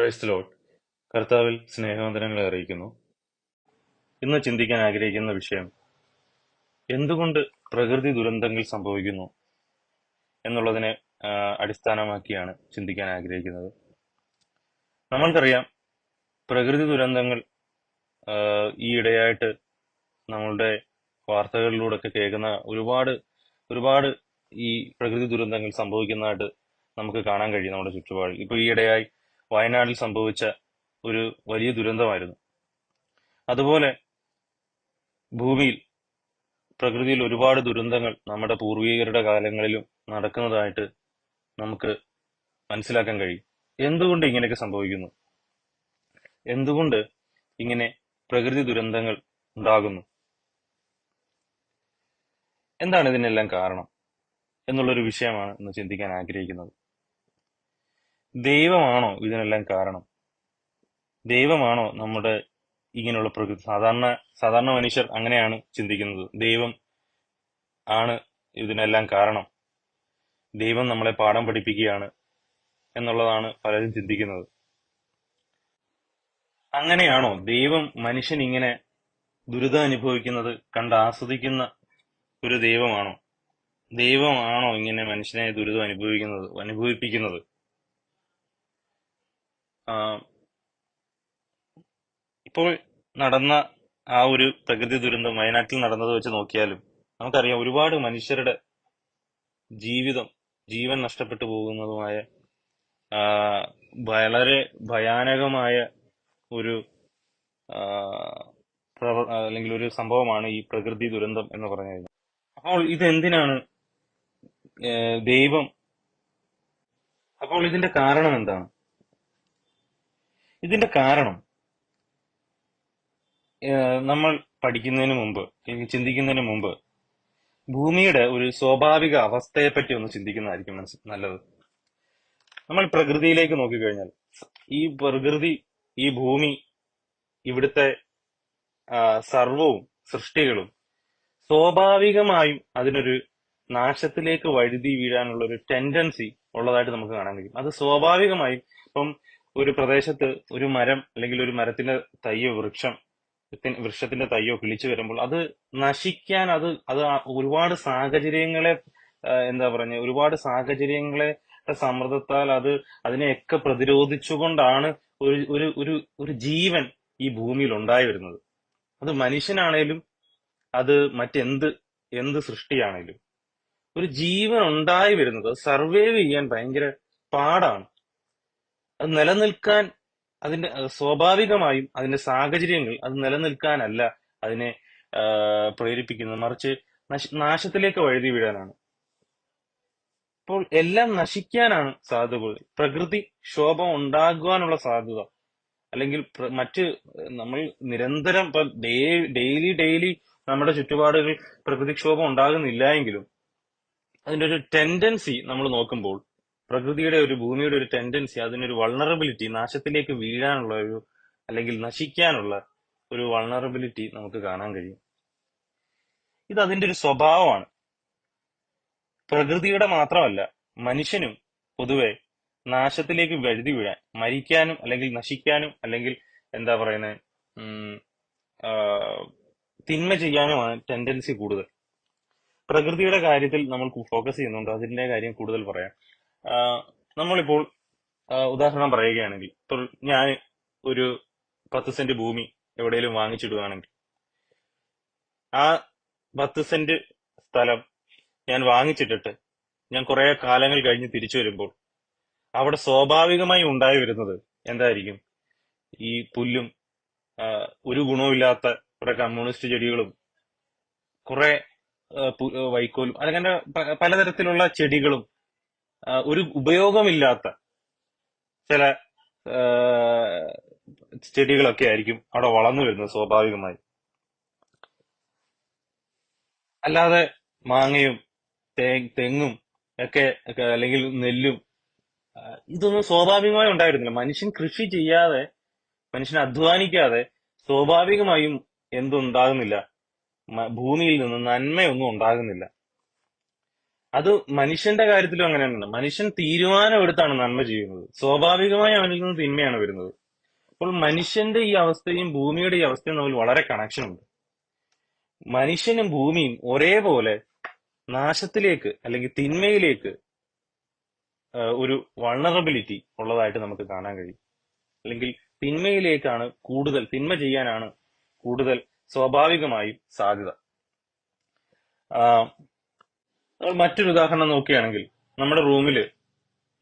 Praise the Lord. കർത്താവിൽ സ്നേഹവന്ദനങ്ങളെ അറിയിക്കുന്നു. ഇന്ന് ചിന്തിക്കാൻ ആഗ്രഹിക്കുന്ന വിഷയം എന്തുകൊണ്ട് പ്രകൃതി ദുരന്തങ്ങൾ സംഭവിക്കുന്നു എന്നുള്ളതിനെ അടിസ്ഥാനമാക്കിയാണ് ചിന്തിക്കാൻ ആഗ്രഹിക്കുന്നത്. നമ്മൾക്കറിയാം, പ്രകൃതി ദുരന്തങ്ങൾ ഈയിടെയായിട്ട് നമ്മളുടെ വാർത്തകളിലൂടെയൊക്കെ കേൾക്കുന്ന ഒരുപാട് ഈ പ്രകൃതി ദുരന്തങ്ങൾ സംഭവിക്കുന്നതായിട്ട് നമുക്ക് കാണാൻ കഴിയും നമ്മുടെ ചുറ്റുപാടിൽ. ഇപ്പൊ ഈയിടെയായി വയനാട്ടിൽ സംഭവിച്ച ഒരു വലിയ ദുരന്തമായിരുന്നു. അതുപോലെ ഭൂമിയിൽ, പ്രകൃതിയിൽ ഒരുപാട് ദുരന്തങ്ങൾ നമ്മുടെ പൂർവികരുടെ കാലങ്ങളിലും നടക്കുന്നതായിട്ട് നമുക്ക് മനസ്സിലാക്കാൻ കഴിയും. എന്തുകൊണ്ട് ഇങ്ങനെയൊക്കെ സംഭവിക്കുന്നു? എന്തുകൊണ്ട് ഇങ്ങനെ പ്രകൃതി ദുരന്തങ്ങൾ ഉണ്ടാകുന്നു? എന്താണ് ഇതിനെല്ലാം കാരണം എന്നുള്ളൊരു വിഷയമാണ് ഇന്ന് ചിന്തിക്കാൻ ആഗ്രഹിക്കുന്നത്. ദൈവമാണോ ഇതിനെല്ലാം കാരണം? ദൈവമാണോ നമ്മുടെ ഇങ്ങനെയുള്ള പ്രകൃതി? സാധാരണ മനുഷ്യർ അങ്ങനെയാണ് ചിന്തിക്കുന്നത്. ദൈവം ആണ് ഇതിനെല്ലാം കാരണം, ദൈവം നമ്മളെ പാഠം പഠിപ്പിക്കുകയാണ് എന്നുള്ളതാണ് പലരും ചിന്തിക്കുന്നത്. അങ്ങനെയാണോ? ദൈവം മനുഷ്യൻ ഇങ്ങനെ ദുരിതം അനുഭവിക്കുന്നത് കണ്ട് ആസ്വദിക്കുന്ന ഒരു ദൈവമാണോ? ദൈവമാണോ ഇങ്ങനെ മനുഷ്യനെ ദുരിതം അനുഭവിപ്പിക്കുന്നത്? ഇപ്പോൾ നടന്ന ആ ഒരു പ്രകൃതി ദുരന്തം വയനാട്ടിൽ നടന്നത് വെച്ച് നോക്കിയാലും നമുക്കറിയാം, ഒരുപാട് മനുഷ്യരുടെ ജീവൻ നഷ്ടപ്പെട്ടു പോകുന്നതുമായ വളരെ ഭയാനകമായ ഒരു അല്ലെങ്കിൽ ഒരു സംഭവമാണ് ഈ പ്രകൃതി ദുരന്തം എന്ന് പറഞ്ഞു കഴിഞ്ഞാൽ. അപ്പോൾ ഇതെന്തിനാണ് ദൈവം? അപ്പോൾ ഇതിന്റെ കാരണം എന്താണ്? ഇതിന്റെ കാരണം നമ്മൾ പഠിക്കുന്നതിന് മുമ്പ്, ചിന്തിക്കുന്നതിന് മുമ്പ് ഭൂമിയുടെ ഒരു സ്വാഭാവിക അവസ്ഥയെപ്പറ്റി ഒന്ന് ചിന്തിക്കുന്നതായിരിക്കും നല്ലത്. നമ്മൾ പ്രകൃതിയിലേക്ക് നോക്കിക്കഴിഞ്ഞാൽ, ഈ പ്രകൃതി, ഈ ഭൂമി, ഇവിടുത്തെ സർവവും സൃഷ്ടികളും സ്വാഭാവികമായും അതിനൊരു നാശത്തിലേക്ക് വഴുതി വീഴാനുള്ള ഒരു ടെൻഡൻസി ഉള്ളതായിട്ട് നമുക്ക് കാണാൻ കഴിയും. അത് സ്വാഭാവികമായും, ഇപ്പം ഒരു പ്രദേശത്ത് ഒരു മരം അല്ലെങ്കിൽ ഒരു മരത്തിന്റെ തയ്യോ വൃക്ഷത്തിന്റെ തയ്യോ കിളിച്ചു വരുമ്പോൾ അത് നശിക്കാൻ അത് ഒരുപാട് സാഹചര്യങ്ങളെ ഒരുപാട് സാഹചര്യങ്ങളെ സമ്മർദ്ദത്താൽ അതിനെയൊക്കെ പ്രതിരോധിച്ചുകൊണ്ടാണ് ഒരു ഒരു ഒരു ഒരു ജീവൻ ഈ ഭൂമിയിൽ ഉണ്ടായി വരുന്നത്. അത് മനുഷ്യനാണേലും അത് എന്ത് സൃഷ്ടിയാണേലും ഒരു ജീവൻ ഉണ്ടായി വരുന്നത് സർവൈവ് ചെയ്യാൻ ഭയങ്കര പാടാണ്. അത് നിലനിൽക്കാൻ, അതിന്റെ സ്വാഭാവികമായും അതിന്റെ സാഹചര്യങ്ങൾ അത് നിലനിൽക്കാനല്ല അതിനെ പ്രേരിപ്പിക്കുന്നത്, മറിച്ച് നാശത്തിലേക്ക് വഴുതി വീഴാനാണ്. അപ്പോൾ എല്ലാം നശിക്കാനാണ് സാധ്യത കൂടുതൽ. പ്രകൃതി ക്ഷോഭം ഉണ്ടാകുവാനുള്ള സാധ്യത, അല്ലെങ്കിൽ നമ്മൾ നിരന്തരം ഡെയിലി നമ്മുടെ ചുറ്റുപാടുകൾ പ്രകൃതിക്ഷോഭം ഉണ്ടാകുന്നില്ല എങ്കിലും അതിന്റെ ഒരു ടെൻഡൻസി നമ്മൾ നോക്കുമ്പോൾ, പ്രകൃതിയുടെ ഭൂമിയുടെ ഒരു ടെൻഡൻസി, അതിനൊരു വൾണറബിലിറ്റി, നാശത്തിലേക്ക് വീഴാനുള്ള അല്ലെങ്കിൽ നശിക്കാനുള്ള ഒരു വൾണറബിലിറ്റി നമുക്ക് കാണാൻ കഴിയും. ഇത് അതിന്റെ ഒരു സ്വഭാവമാണ്. പ്രകൃതിയുടെ മാത്രമല്ല, മനുഷ്യനും പൊതുവെ നാശത്തിലേക്ക് വഴുതി വീഴാൻ, മരിക്കാനും അല്ലെങ്കിൽ നശിക്കാനും അല്ലെങ്കിൽ തിന്മ ചെയ്യാനുമാണ് ടെൻഡൻസി കൂടുതൽ. പ്രകൃതിയുടെ കാര്യത്തിൽ നമ്മൾ ഫോക്കസ് ചെയ്യുന്നുണ്ട്, അതിന്റെ കാര്യം കൂടുതൽ പറയാം. നമ്മളിപ്പോൾ ഉദാഹരണം പറയുകയാണെങ്കിൽ, ഇപ്പോൾ ഞാൻ ഒരു 10 സെന്റ് ഭൂമി എവിടെയെങ്കിലും വാങ്ങിച്ചിടുകയാണെങ്കിൽ, ആ 10 സെന്റ് സ്ഥലം ഞാൻ വാങ്ങിച്ചിട്ടിട്ട് ഞാൻ കുറെ കാലങ്ങൾ കഴിഞ്ഞ് തിരിച്ചു വരുമ്പോൾ അവിടെ സ്വാഭാവികമായി ഉണ്ടായി വരുന്നത് എന്തായിരിക്കും? ഈ പുല്ലും ഒരു ഗുണവുമില്ലാത്ത കുറെ കമ്മ്യൂണിസ്റ്റ് ചെടികളും കുറെ വൈക്കോലും അങ്ങനെ പലതരത്തിലുള്ള ചെടികളും ഒരു ഉപയോഗമില്ലാത്ത ചില ചെടികളൊക്കെ ആയിരിക്കും അവിടെ വളർന്നു വരുന്നത് സ്വാഭാവികമായി. അല്ലാതെ മാങ്ങയും തെങ്ങും ഒക്കെ അല്ലെങ്കിൽ നെല്ലും ഇതൊന്നും സ്വാഭാവികമായി ഉണ്ടായിരുന്നില്ല. മനുഷ്യൻ കൃഷി ചെയ്യാതെ, മനുഷ്യൻ അധ്വാനിക്കാതെ സ്വാഭാവികമായും എന്തുണ്ടാകുന്നില്ല? ഭൂമിയിൽ നിന്ന് നന്മയൊന്നും ഉണ്ടാകുന്നില്ല. അത് മനുഷ്യന്റെ കാര്യത്തിലും അങ്ങനെ തന്നെയാണ്. മനുഷ്യൻ തീരുമാനമെടുത്താണ് നന്മ ചെയ്യുന്നത്. സ്വാഭാവികമായി അവനിൽ നിന്ന് തിന്മയാണ് വരുന്നത്. അപ്പോൾ മനുഷ്യന്റെ ഈ അവസ്ഥയും ഭൂമിയുടെ ഈ അവസ്ഥയും തമ്മിൽ വളരെ കണക്ഷൻ ഉണ്ട്. മനുഷ്യനും ഭൂമിയും ഒരേപോലെ നാശത്തിലേക്ക് അല്ലെങ്കിൽ തിന്മയിലേക്ക് ഒരു വൾണറബിലിറ്റി ഉള്ളതായിട്ട് നമുക്ക് കാണാൻ കഴിയും. അല്ലെങ്കിൽ തിന്മയിലേക്കാണ് കൂടുതൽ, തിന്മ ചെയ്യാനാണ് കൂടുതൽ സ്വാഭാവികമായും സാധ്യത. മറ്റൊരു ഉദാഹരണം നോക്കുകയാണെങ്കിൽ, നമ്മുടെ റൂമിൽ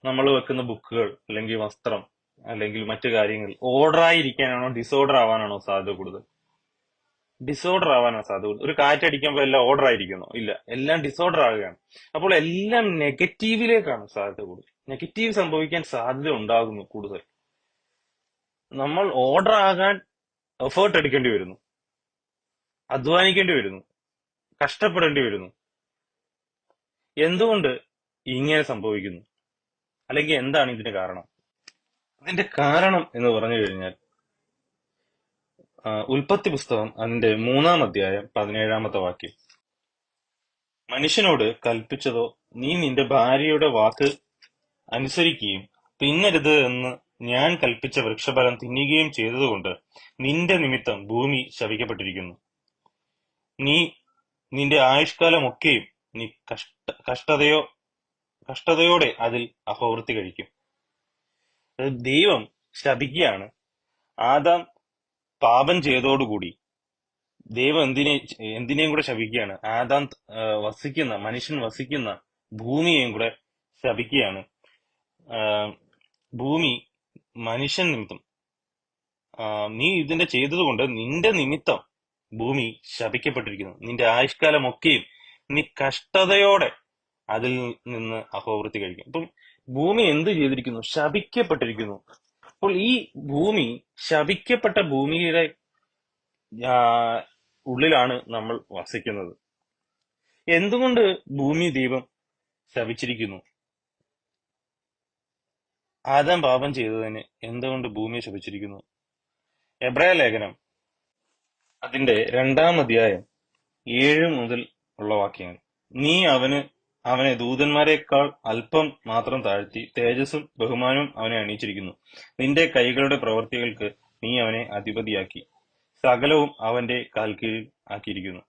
നമ്മൾ വെക്കുന്ന ബുക്കുകൾ അല്ലെങ്കിൽ വസ്ത്രം അല്ലെങ്കിൽ മറ്റു കാര്യങ്ങൾ ഓർഡർ ആയിരിക്കാനാണോ ഡിസോർഡർ ആവാനാണോ സാധ്യത കൂടുതൽ? ഡിസോർഡർ ആവാനാണ് സാധ്യത കൂടുതൽ. ഒരു കാറ്റടിക്കുമ്പോൾ എല്ലാം ഓർഡർ ആയിരിക്കുന്നോ? ഇല്ല, എല്ലാം ഡിസോർഡർ ആകുകയാണ്. അപ്പോൾ എല്ലാം നെഗറ്റീവിലേക്കാണ് സാധ്യത കൂടുതൽ. നെഗറ്റീവ് സംഭവിക്കാൻ സാധ്യത ഉണ്ടാകുന്നു കൂടുതൽ. നമ്മൾ ഓർഡർ ആകാൻ എഫേർട്ട് എടുക്കേണ്ടി വരുന്നു, അധ്വാനിക്കേണ്ടി വരുന്നു, കഷ്ടപ്പെടേണ്ടി വരുന്നു. എന്തുകൊണ്ട് ഇങ്ങനെ സംഭവിക്കുന്നു? അല്ലെങ്കിൽ എന്താണ് ഇതിന് കാരണം? അതിന്റെ കാരണം എന്ന് പറഞ്ഞു കഴിഞ്ഞാൽ, ഉൽപ്പത്തി പുസ്തകം അതിന്റെ 3-ാം അധ്യായം 17-ാമത്തെ വാക്യം, മനുഷ്യനോട് കൽപ്പിച്ചതോ നീ നിന്റെ ഭാര്യയുടെ വാക്ക് അനുസരിക്കുകയും തിന്നരുത് എന്ന് ഞാൻ കൽപ്പിച്ച വൃക്ഷഫലം തിന്നുകയും ചെയ്തതുകൊണ്ട് നിന്റെ നിമിത്തം ഭൂമി ശപിക്കപ്പെട്ടിരിക്കുന്നു. നീ നിന്റെ ആയുഷ്കാലമൊക്കെയും നീ കഷ്ടതയോടെ അതിൽ അപവൃത്തി കഴിക്കും. ദൈവം ശപിക്കുകയാണ്. ആദാം പാപം ചെയ്തതോടുകൂടി ദൈവം എന്തിനേയും കൂടെ ശപിക്കുകയാണ്. ആദാം മനുഷ്യൻ വസിക്കുന്ന ഭൂമിയെയും കൂടെ ശപിക്കുകയാണ്. ഭൂമി മനുഷ്യൻ നിമിത്തം നീ ഇതിന്റെ ചെയ്തതുകൊണ്ട് നിന്റെ നിമിത്തം ഭൂമി ശപിക്കപ്പെട്ടിരിക്കുന്നു. നിന്റെ ആയുഷ്കാലമൊക്കെയും നീ കഷ്ടതയോടെ അതിൽ നിന്ന് അപവൃത്തി കഴിക്കും. അപ്പം ഭൂമി എന്ത് ചെയ്തിരിക്കുന്നു? ശപിക്കപ്പെട്ടിരിക്കുന്നു. അപ്പോൾ ഈ ഭൂമി, ശപിക്കപ്പെട്ട ഭൂമിയുടെ ഉള്ളിലാണ് നമ്മൾ വസിക്കുന്നത്. എന്തുകൊണ്ട് ഭൂമി ദൈവം ശപിച്ചിരിക്കുന്നു? ആദാം പാപം ചെയ്തതിന് എന്തുകൊണ്ട് ഭൂമിയെ ശപിച്ചിരിക്കുന്നു? എബ്രായ ലേഖനം അതിന്റെ 2-ാം അധ്യായം 7 മുതൽ ഉള്ള വാക്യങ്ങൾ, നീ അവനെ ദൂതന്മാരെക്കാൾ അല്പം മാത്രം താഴ്ത്തി തേജസ്സും ബഹുമാനവും അവനെ അണിയിച്ചിരിക്കുന്നു. നിന്റെ കൈകളുടെ പ്രവൃത്തികൾക്ക് നീ അവനെ അധിപതിയാക്കി, സകലവും അവന്റെ കാൽക്കീഴിൽ ആക്കിയിരിക്കുന്നു.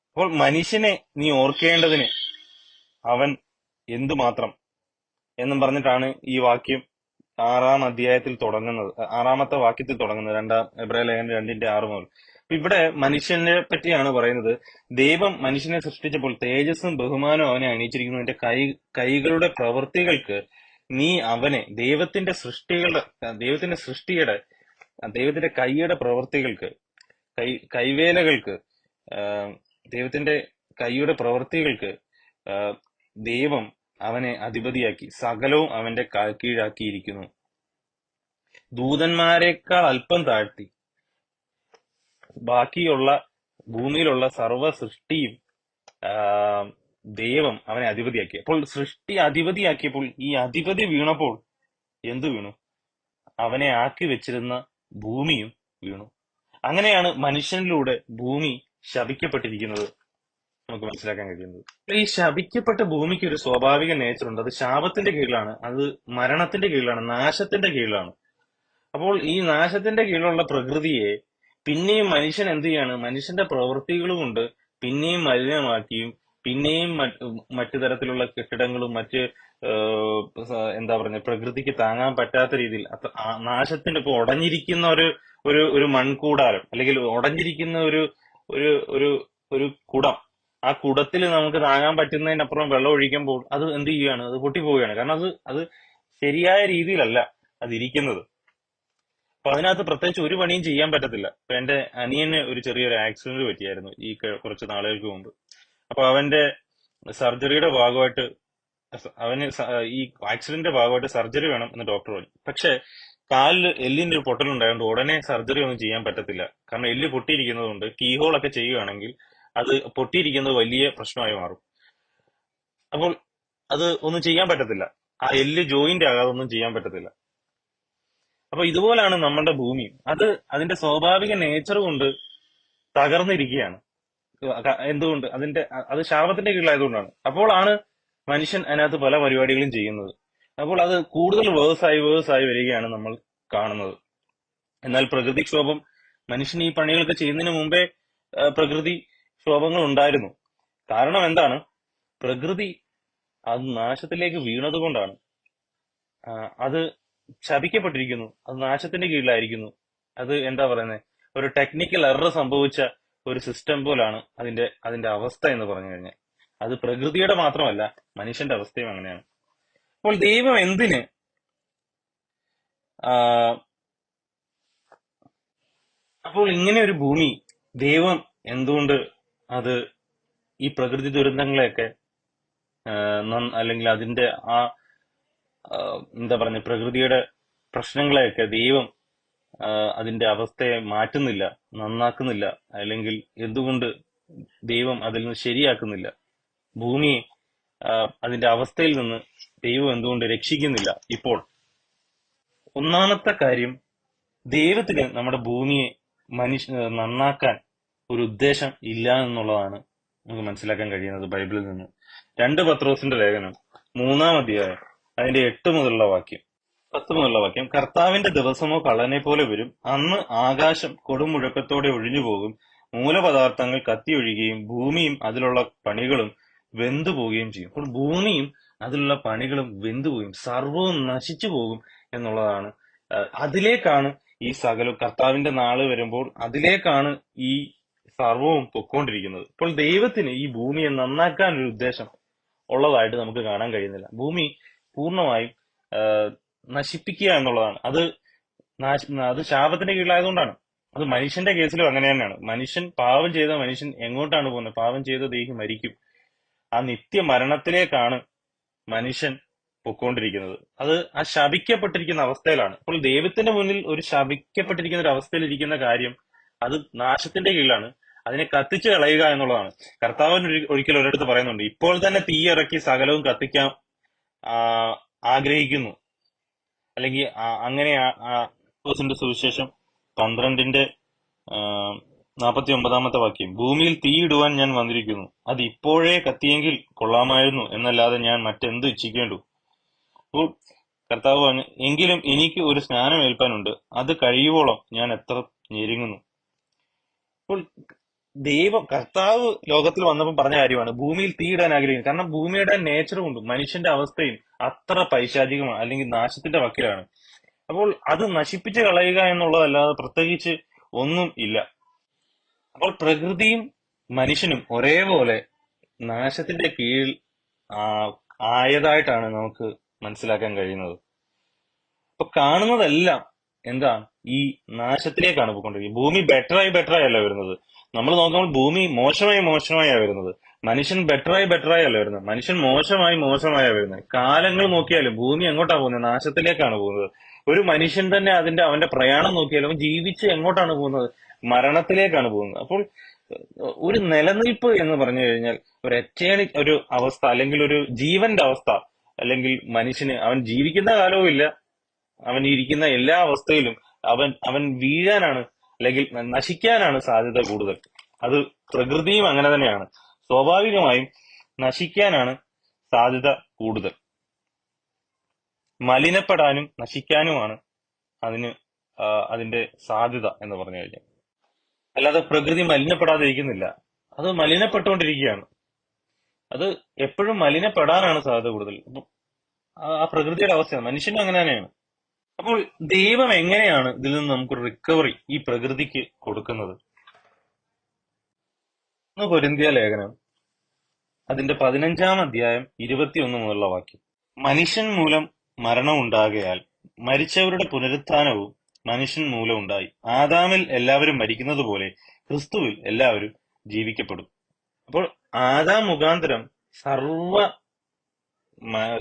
അപ്പോൾ മനുഷ്യനെ നീ ഓർക്കേണ്ടതിന് അവൻ എന്തുമാത്രം എന്നും പറഞ്ഞിട്ടാണ് ഈ വാക്യം 6-ാം അധ്യായത്തിൽ തുടങ്ങുന്നത്, 6-ാമത്തെ വാക്യത്തിൽ തുടങ്ങുന്നത്. എബ്രായ ലേഖനം 2:6 മുതൽ. ഇവിടെ മനുഷ്യനെ പറ്റിയാണ് പറയുന്നത്. ദൈവം മനുഷ്യനെ സൃഷ്ടിച്ചപ്പോൾ തേജസ്സും ബഹുമാനവും അവനെ അണിയിച്ചിരിക്കുന്നു. നിന്റെ കൈകളുടെ പ്രവൃത്തികൾക്ക് നീ അവനെ, ദൈവത്തിന്റെ കൈയുടെ പ്രവൃത്തികൾക്ക്, കൈവേലകൾക്ക്, ദൈവത്തിന്റെ കൈയുടെ പ്രവൃത്തികൾക്ക് ദൈവം അവനെ അധിപതിയാക്കി, സകലവും അവന്റെ കാൽക്കീഴാക്കിയിരിക്കുന്നു. ദൂതന്മാരെക്കാൾ അല്പം താഴ്ത്തി ബാക്കിയുള്ള ഭൂമിയിലുള്ള സർവ്വ സൃഷ്ടിയും ദൈവം അവനെ അധിപതിയാക്കി. അപ്പോൾ സൃഷ്ടി അധിപതിയാക്കിയപ്പോൾ ഈ അധിപതി വീണപ്പോൾ എന്തു വീണു? അവനെ ആക്കി വെച്ചിരുന്ന ഭൂമിയും വീണു. അങ്ങനെയാണ് മനുഷ്യനിലൂടെ ഭൂമി ശപിക്കപ്പെട്ടിരിക്കുന്നത് നമുക്ക് മനസ്സിലാക്കാൻ കഴിയുന്നത്. ഈ ശപിക്കപ്പെട്ട ഭൂമിക്ക് ഒരു സ്വാഭാവിക നേച്ചർ ഉണ്ട്. അത് ശാപത്തിന്റെ കീഴിലാണ്, അത് മരണത്തിന്റെ കീഴിലാണ്, നാശത്തിന്റെ കീഴിലാണ്. അപ്പോൾ ഈ നാശത്തിന്റെ കീഴിലുള്ള പ്രകൃതിയെ പിന്നെയും മനുഷ്യൻ എന്ത് ചെയ്യാണ്? മനുഷ്യന്റെ പ്രവൃത്തികൾ കൊണ്ട് പിന്നെയും മലിനമാക്കിയും പിന്നെയും മറ്റു തരത്തിലുള്ള കെട്ടിടങ്ങളും മറ്റ് എന്താ പറയുക, പ്രകൃതിക്ക് താങ്ങാൻ പറ്റാത്ത രീതിയിൽ നാശത്തിന്റെ ഇപ്പൊ ഉടഞ്ഞിരിക്കുന്ന ഒരു മൺകൂടാരം അല്ലെങ്കിൽ ഉടഞ്ഞിരിക്കുന്ന ഒരു ഒരു ഒരു ഒരു കുടം, ആ കുടത്തിൽ നമുക്ക് താങ്ങാൻ പറ്റുന്നതിനപ്പുറം വെള്ളം ഒഴിക്കുമ്പോൾ അത് എന്ത് ചെയ്യുകയാണ്? അത് പൊട്ടിപ്പോവുകയാണ്. കാരണം അത് ശരിയായ രീതിയിലല്ല അതിരിക്കുന്നത്. അപ്പൊ അതിനകത്ത് പ്രത്യേകിച്ച് ഒരു പണിയും ചെയ്യാൻ പറ്റത്തില്ല. ഇപ്പൊ എന്റെ അനിയന് ഒരു ചെറിയൊരു ആക്സിഡന്റ് പറ്റിയായിരുന്നു ഈ കുറച്ച് നാളുകൾക്ക് മുമ്പ്. അപ്പൊ അവന്റെ സർജറിയുടെ ഭാഗമായിട്ട് അവന് ഈ ആക്സിഡന്റിന്റെ ഭാഗമായിട്ട് സർജറി വേണം എന്ന് ഡോക്ടർ പറഞ്ഞു. പക്ഷെ കാലിൽ എല്ലിന്റെ ഒരു പൊട്ടലുണ്ടായതുകൊണ്ട് ഉടനെ സർജറി ഒന്നും ചെയ്യാൻ പറ്റത്തില്ല. കാരണം എല്ല് പൊട്ടിയിരിക്കുന്നത് കൊണ്ട് കീഹോൾ ഒക്കെ ചെയ്യുകയാണെങ്കിൽ അത് പൊട്ടിയിരിക്കുന്നത് വലിയ പ്രശ്നമായി മാറും. അപ്പോൾ അത് ഒന്നും ചെയ്യാൻ പറ്റത്തില്ല. ആ എല്ല് ജോയിന്റ് ആകാതെ ഒന്നും ചെയ്യാൻ പറ്റത്തില്ല. അപ്പൊ ഇതുപോലാണ് നമ്മുടെ ഭൂമി. അത് അതിന്റെ സ്വാഭാവിക നേച്ചർ കൊണ്ട് തകർന്നിരിക്കുകയാണ്. എന്തുകൊണ്ട് അത് ശാപത്തിന്റെ കീഴിലായതുകൊണ്ടാണ്. അപ്പോഴാണ് മനുഷ്യൻ അതിനകത്ത് പല പരിപാടികളും ചെയ്യുന്നത്. അപ്പോൾ അത് കൂടുതൽ വേഴ്സായി വരികയാണ് നമ്മൾ കാണുന്നത്. എന്നാൽ പ്രകൃതിക്ഷോഭം മനുഷ്യൻ ഈ പണികളൊക്കെ ചെയ്യുന്നതിന് മുമ്പേ പ്രകൃതി ക്ഷോഭങ്ങൾ ഉണ്ടായിരുന്നു. കാരണം എന്താണ്? പ്രകൃതി അത് നാശത്തിലേക്ക് വീണത് കൊണ്ടാണ്. അത് ശപിക്കപ്പെട്ടിരിക്കുന്നു. അത് നാശത്തിന്റെ കീഴിലായിരിക്കുന്നു. അത് എന്താ പറയുന്നത്, ഒരു ടെക്നിക്കൽ എറർ സംഭവിച്ച ഒരു സിസ്റ്റം പോലാണ് അതിന്റെ അവസ്ഥ എന്ന് പറഞ്ഞു കഴിഞ്ഞാൽ. അത് പ്രകൃതിയുടെ മാത്രമല്ല, മനുഷ്യന്റെ അവസ്ഥയും അങ്ങനെയാണ്. അപ്പോൾ ദൈവം എന്തിന് ആ, അപ്പോൾ ഇങ്ങനെ ഒരു ഭൂമി ദൈവം എന്തുകൊണ്ട് അത് ഈ പ്രകൃതി ദുരന്തങ്ങളെയൊക്കെ അല്ലെങ്കിൽ അതിന്റെ ആ എന്താ പറയുക, പ്രകൃതിയുടെ പ്രശ്നങ്ങളെയൊക്കെ ദൈവം അതിന്റെ അവസ്ഥയെ മാറ്റുന്നില്ല, നന്നാക്കുന്നില്ല, അല്ലെങ്കിൽ എന്തുകൊണ്ട് ദൈവം അതിൽ നിന്ന് ശരിയാക്കുന്നില്ല? ഭൂമിയെ അതിന്റെ അവസ്ഥയിൽ നിന്ന് ദൈവം എന്തുകൊണ്ട് രക്ഷിക്കുന്നില്ല? ഇപ്പോൾ ഒന്നാമത്തെ കാര്യം, ദൈവത്തിന് നമ്മുടെ ഭൂമിയെ നന്നാക്കാൻ ഒരു ഉദ്ദേശം ഇല്ല എന്നുള്ളതാണ് നമുക്ക് മനസ്സിലാക്കാൻ കഴിയുന്നത് ബൈബിളിൽ നിന്ന്. 2 പത്രോസിന്റെ ലേഖനം 3-ാം അധ്യായം അതിന്റെ 8 മുതലുള്ള വാക്യം 10 മുതലുള്ള വാക്യം: കർത്താവിന്റെ ദിവസമോ കള്ളനെ പോലെ വരും. അന്ന് ആകാശം കൊടുമുഴക്കത്തോടെ ഒഴിഞ്ഞുപോകും, മൂലപദാർത്ഥങ്ങൾ കത്തിയൊഴിയുകയും ഭൂമിയും അതിലുള്ള പണികളും വെന്തുപോവുകയും ചെയ്യും. അപ്പോൾ ഭൂമിയും അതിലുള്ള പണികളും വെന്തുപോകും, സർവവും നശിച്ചു പോകും എന്നുള്ളതാണ്. അതിലേക്കാണ് ഈ സകലവും, കർത്താവിന്റെ നാള് വരുമ്പോൾ അതിലേക്കാണ് ഈ സർവവും പൊക്കോണ്ടിരിക്കുന്നത്. അപ്പോൾ ദൈവത്തിന് ഈ ഭൂമിയെ നന്നാക്കാൻ ഒരു ഉദ്ദേശം ഉള്ളതായിട്ട് നമുക്ക് കാണാൻ കഴിയുന്നില്ല. ഭൂമി പൂർണ്ണമായും നശിപ്പിക്കുക എന്നുള്ളതാണ്. അത് ശാപത്തിന്റെ കീഴിലായതുകൊണ്ടാണ്. അത് മനുഷ്യന്റെ കേസിലും അങ്ങനെ തന്നെയാണ്. പാപം ചെയ്ത മനുഷ്യൻ എങ്ങോട്ടാണ് പോകുന്നത്? പാപം ചെയ്ത ദേഹി മരിക്കും. ആ നിത്യമരണത്തിലേക്കാണ് മനുഷ്യൻ പൊക്കോണ്ടിരിക്കുന്നത്. അത് ആ ശപിക്കപ്പെട്ടിരിക്കുന്ന അവസ്ഥയിലാണ്. അപ്പോൾ ദൈവത്തിന്റെ മുന്നിൽ ഒരു ശപിക്കപ്പെട്ടിരിക്കുന്ന ഒരു അവസ്ഥയിൽ ഇരിക്കുന്ന കാര്യം അത് നാശത്തിന്റെ കീഴിലാണ്. അതിനെ കത്തിച്ചു കളയുക എന്നുള്ളതാണ്. കർത്താവൻ ഒരിക്കൽ ഒരിടത്ത് പറയുന്നുണ്ട്, ഇപ്പോൾ തന്നെ തീയിറക്കി സകലവും കത്തിക്കാൻ ആഗ്രഹിക്കുന്നു. അല്ലെങ്കിൽ അങ്ങനെ സുവിശേഷം 12:49 വാക്യം: ഭൂമിയിൽ തീയിടുവാൻ ഞാൻ വന്നിരിക്കുന്നു, അത് ഇപ്പോഴേ കത്തിയെങ്കിൽ കൊള്ളാമായിരുന്നു എന്നല്ലാതെ ഞാൻ മറ്റെന്ത് ഇച്ഛിക്കേണ്ടു. അപ്പോൾ കർത്താവ് പറഞ്ഞു, എങ്കിലും എനിക്ക് ഒരു സ്നാനം ഏൽപ്പാനുണ്ട്, അത് കഴിയുവോളം ഞാൻ എത്ര ഞെരുങ്ങുന്നു. അപ്പോൾ കർത്താവ് ലോകത്തിൽ വന്നപ്പോൾ പറഞ്ഞ കാര്യമാണ് ഭൂമിയിൽ തീയിടാൻ ആഗ്രഹിക്കുന്നത്. കാരണം ഭൂമിയുടെ നേച്ചർ കൊണ്ടും മനുഷ്യന്റെ അവസ്ഥയും അത്ര പൈശാചികമാണ്, അല്ലെങ്കിൽ നാശത്തിന്റെ വക്കിലാണ്. അപ്പോൾ അത് നശിപ്പിച്ച് കളയുക എന്നുള്ളതല്ലാതെ പ്രത്യേകിച്ച് ഒന്നും ഇല്ല. അപ്പോൾ പ്രകൃതിയും മനുഷ്യനും ഒരേപോലെ നാശത്തിന്റെ കീഴിൽ ആയതായിട്ടാണ് നമുക്ക് മനസ്സിലാക്കാൻ കഴിയുന്നത്. അപ്പൊ കാണുന്നതെല്ലാം എന്താ, ഈ നാശത്തിലേക്കാണ് പോയിക്കൊണ്ടിരിക്കുന്നത്. ഭൂമി ബെറ്ററായി അല്ല വരുന്നത്. നമ്മൾ നോക്കുമ്പോൾ ഭൂമി മോശമായാണ് വരുന്നത്. മനുഷ്യൻ ബെറ്ററായി അല്ല വരുന്നത്. മനുഷ്യൻ മോശമായാണ് വരുന്നത്. കാലങ്ങൾ നോക്കിയാലും ഭൂമി എങ്ങോട്ടാ പോകുന്നത്? നാശത്തിലേക്കാണ് പോകുന്നത്. ഒരു മനുഷ്യൻ തന്നെ അവന്റെ പ്രയാണം നോക്കിയാലും അവൻ ജീവിച്ച് എങ്ങോട്ടാണ് പോകുന്നത്? മരണത്തിലേക്കാണ് പോകുന്നത്. അപ്പോൾ ഒരു നിലനിൽപ്പ് എന്ന് പറഞ്ഞു കഴിഞ്ഞാൽ ഒരു അവസ്ഥ, അല്ലെങ്കിൽ ഒരു ജീവന്റെ അവസ്ഥ, അല്ലെങ്കിൽ മനുഷ്യന് അവൻ ജീവിക്കുന്ന കാലവും ഇല്ല, അവൻ ഇരിക്കുന്ന എല്ലാ അവസ്ഥയിലും അവൻ വീഴാനാണ്, അല്ലെങ്കിൽ നശിക്കാനാണ് സാധ്യത കൂടുതൽ. അത് പ്രകൃതിയും അങ്ങനെ തന്നെയാണ്. സ്വാഭാവികമായും നശിക്കാനാണ് സാധ്യത കൂടുതൽ. മലിനപ്പെടാനും നശിക്കാനുമാണ് അതിന്റെ സാധ്യത എന്ന് പറഞ്ഞു കഴിഞ്ഞാൽ. അല്ലാതെ പ്രകൃതി മലിനപ്പെടാതെ ഇരിക്കുന്നില്ല, അത് മലിനപ്പെട്ടുകൊണ്ടിരിക്കുകയാണ്. അത് എപ്പോഴും മലിനപ്പെടാനാണ് സാധ്യത കൂടുതൽ. ആ പ്രകൃതിയുടെ അവസ്ഥയാണ്. മനുഷ്യനും അങ്ങനെ തന്നെയാണ്. അപ്പോൾ ദൈവം എങ്ങനെയാണ് ഇതിൽ നിന്ന് നമുക്കൊരു റിക്കവറി ഈ പ്രകൃതിക്ക് കൊടുക്കുന്നത്? കൊരിന്ത്യ ലേഖനം അതിന്റെ 15-ാം അധ്യായം 21 മുതലുള്ള വാക്യം: മനുഷ്യൻ മൂലം മരണം ഉണ്ടാകയാൽ മരിച്ചവരുടെ പുനരുത്ഥാനവും മനുഷ്യൻ മൂലം ഉണ്ടായി. ആദാമിൽ എല്ലാവരും മരിക്കുന്നത് പോലെ ക്രിസ്തുവിൽ എല്ലാവരും ജീവിക്കപ്പെടും. അപ്പോൾ ആദാം മുഖാന്തരം സർവ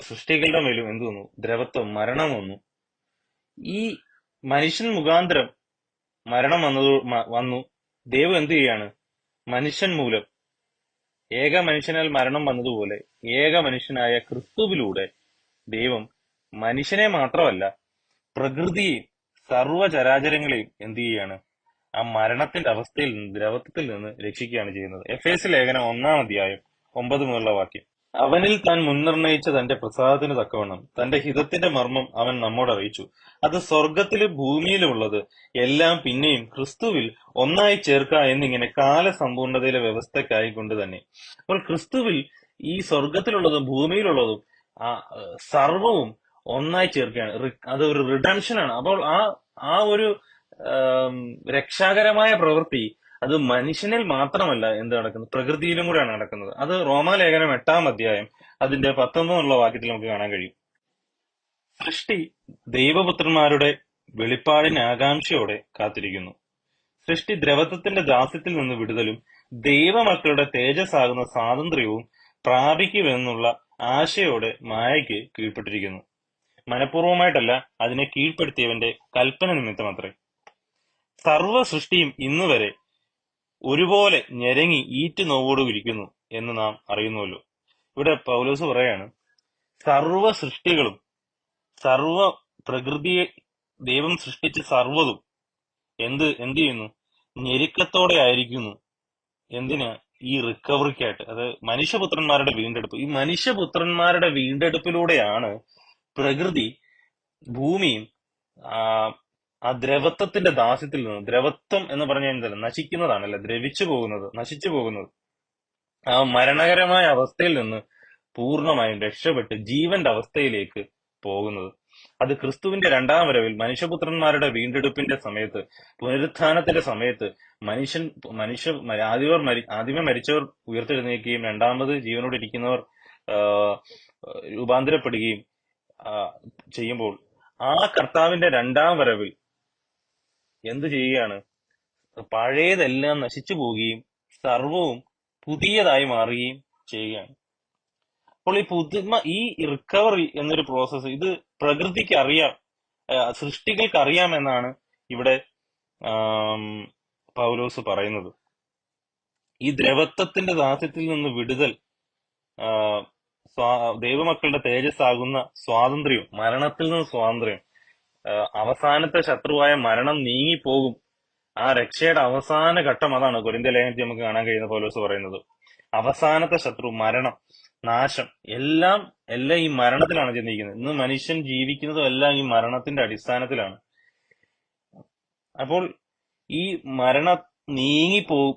സൃഷ്ടികളുടെ മേലും എന്ത് വന്നു? ദ്രവത്വം, മരണം വന്നു. ഈ മനുഷ്യൻ മുഖാന്തരം മരണം വന്നു. ദൈവം എന്ത് ചെയ്യാണ്? മനുഷ്യൻ മൂലം ഏക മനുഷ്യനാൽ മരണം വന്നതുപോലെ ഏക മനുഷ്യനായ ക്രിസ്തുവിലൂടെ ദൈവം മനുഷ്യനെ മാത്രമല്ല പ്രകൃതിയെയും സർവചരാചരങ്ങളെയും എന്ത് ചെയ്യാണ്? ആ മരണത്തിന്റെ അവസ്ഥയിൽ നിന്ന്, ദ്രവത്വത്തിൽ നിന്ന് രക്ഷിക്കുകയാണ് ചെയ്യുന്നത്. എഫേസ്യ ലേഖനം 1-ാം അധ്യായം 9 മുതലുള്ള വാക്യം: അവനിൽ താൻ മുൻനിർണയിച്ച തന്റെ പ്രസാദത്തിന് തക്കവണ്ണം തന്റെ ഹിതത്തിന്റെ മർമ്മം അവൻ നമ്മോട് അറിയിച്ചു. അത് സ്വർഗത്തിലും ഭൂമിയിലുമുള്ളത് എല്ലാം പിന്നെയും ക്രിസ്തുവിൽ ഒന്നായി ചേർക്ക എന്നിങ്ങനെ കാലസമ്പൂർണതയിലെ വ്യവസ്ഥയ്ക്കായിക്കൊണ്ട് തന്നെ. അപ്പോൾ ക്രിസ്തുവിൽ ഈ സ്വർഗത്തിലുള്ളതും ഭൂമിയിലുള്ളതും ആ സർവവും ഒന്നായി ചേർക്കുകയാണ്. അത് ഒരു റിഡംഷൻ ആണ്. അപ്പോൾ ആ ഒരു രക്ഷാകരമായ പ്രവൃത്തി അത് മനുഷ്യനിൽ മാത്രമല്ല എന്ത് നടക്കുന്നത്, പ്രകൃതിയിലും കൂടെയാണ് നടക്കുന്നത്. അത് റോമാലേഖനം 8-ാം അധ്യായം അതിന്റെ 19 വാക്യത്തിൽ നമുക്ക് കാണാൻ കഴിയും. സൃഷ്ടി ദൈവപുത്രന്മാരുടെ വെളിപ്പാടിന് ആകാംക്ഷയോടെ കാത്തിരിക്കുന്നു. സൃഷ്ടി ദ്രവത്വത്തിന്റെ ദാസ്യത്തിൽ നിന്ന് വിടുതലും ദൈവമക്കളുടെ തേജസ്സാകുന്ന സ്വാതന്ത്ര്യവും പ്രാപിക്കുമെന്നുള്ള ആശയോടെ മായയ്ക്ക് കീഴ്പ്പെട്ടിരിക്കുന്നു. മനഃപൂർവ്വമായിട്ടല്ല, അതിനെ കീഴ്പ്പെടുത്തിയവന്റെ കൽപ്പന നിമിത്തമത്രേ. സർവ്വ സൃഷ്ടിയും ഇന്നുവരെ ഒരുപോലെ ഞെരങ്ങി ഈറ്റുനോവോടുകൂടിയിരിക്കുന്നു എന്ന് നാം അറിയുന്നുവല്ലോ. ഇവിടെ പൗലോസ് പറയാണ്, സർവ്വ സൃഷ്ടികളും, സർവ്വ പ്രകൃതിയെ ദൈവം സൃഷ്ടിച്ച സർവ്വതും എന്ത് ചെയ്യുന്നു? ഞെരുക്കത്തോടെ ആയിരിക്കുന്നു. എന്തിനാ? ഈ റിക്കവറിക്കായിട്ട്. അത് മനുഷ്യപുത്രന്മാരുടെ വീണ്ടെടുപ്പ്. ഈ മനുഷ്യപുത്രന്മാരുടെ വീണ്ടെടുപ്പിലൂടെയാണ് പ്രകൃതി, ഭൂമിയും ആ ദ്രവത്വത്തിന്റെ ദാസ്യത്തിൽ നിന്ന്, ദ്രവത്വം എന്ന് പറഞ്ഞാൽ എന്തല്ല, നശിക്കുന്നതാണല്ലേ, ദ്രവിച്ചു പോകുന്നത്, നശിച്ചു പോകുന്നത്, ആ മരണകരമായ അവസ്ഥയിൽ നിന്ന് പൂർണ്ണമായും രക്ഷപ്പെട്ട് ജീവന്റെ അവസ്ഥയിലേക്ക് പോകുന്നത്. അത് ക്രിസ്തുവിന്റെ 2-ാം വരവിൽ മനുഷ്യപുത്രന്മാരുടെ വീണ്ടെടുപ്പിന്റെ സമയത്ത്, പുനരുത്ഥാനത്തിന്റെ സമയത്ത് ആദ്യമേ മരിച്ചവർ ഉയർത്തെഴുന്നേൽക്കുകയും രണ്ടാമത് ജീവനോട് ഇരിക്കുന്നവർ രൂപാന്തരപ്പെടുകയും ചെയ്യുമ്പോൾ ആ കർത്താവിന്റെ 2-ാം വരവിൽ എന്ത് ചെയ്യുകയാണ്? പഴയതെല്ലാം നശിച്ചു പോവുകയും സർവവും പുതിയതായി മാറുകയും ചെയ്യുകയാണ്. അപ്പോൾ ഈ റിക്കവറി എന്നൊരു പ്രോസസ്സ് ഇത് പ്രകൃതിക്ക് അറിയാം, സൃഷ്ടികൾക്ക് അറിയാം എന്നാണ് ഇവിടെ പൗലോസ് പറയുന്നത്. ഈ ദ്രവത്വത്തിന്റെ ദാസ്യത്തിൽ നിന്ന് വിടുതൽ, ദൈവമക്കളുടെ തേജസ്സാകുന്ന സ്വാതന്ത്ര്യം, മരണത്തിൽ നിന്ന് സ്വാതന്ത്ര്യം, അവസാനത്തെ ശത്രുവായ മരണം നീങ്ങിപ്പോകും. ആ രക്ഷയുടെ അവസാന ഘട്ടം അതാണ് കൊരിന്ത്യർ ലേഖനത്തിൽ നമുക്ക് കാണാൻ കഴിയുന്ന പൗലോസ് പറയുന്നത്. അവസാനത്തെ ശത്രു, മരണം, നാശം, എല്ലാം ഈ മരണത്തിലാണ് ചെന്നിരിക്കുന്നത്. ഇന്ന് മനുഷ്യൻ ജീവിക്കുന്നതും എല്ലാം ഈ മരണത്തിന്റെ അടിസ്ഥാനത്തിലാണ്. അപ്പോൾ ഈ മരണം നീങ്ങിപ്പോകും.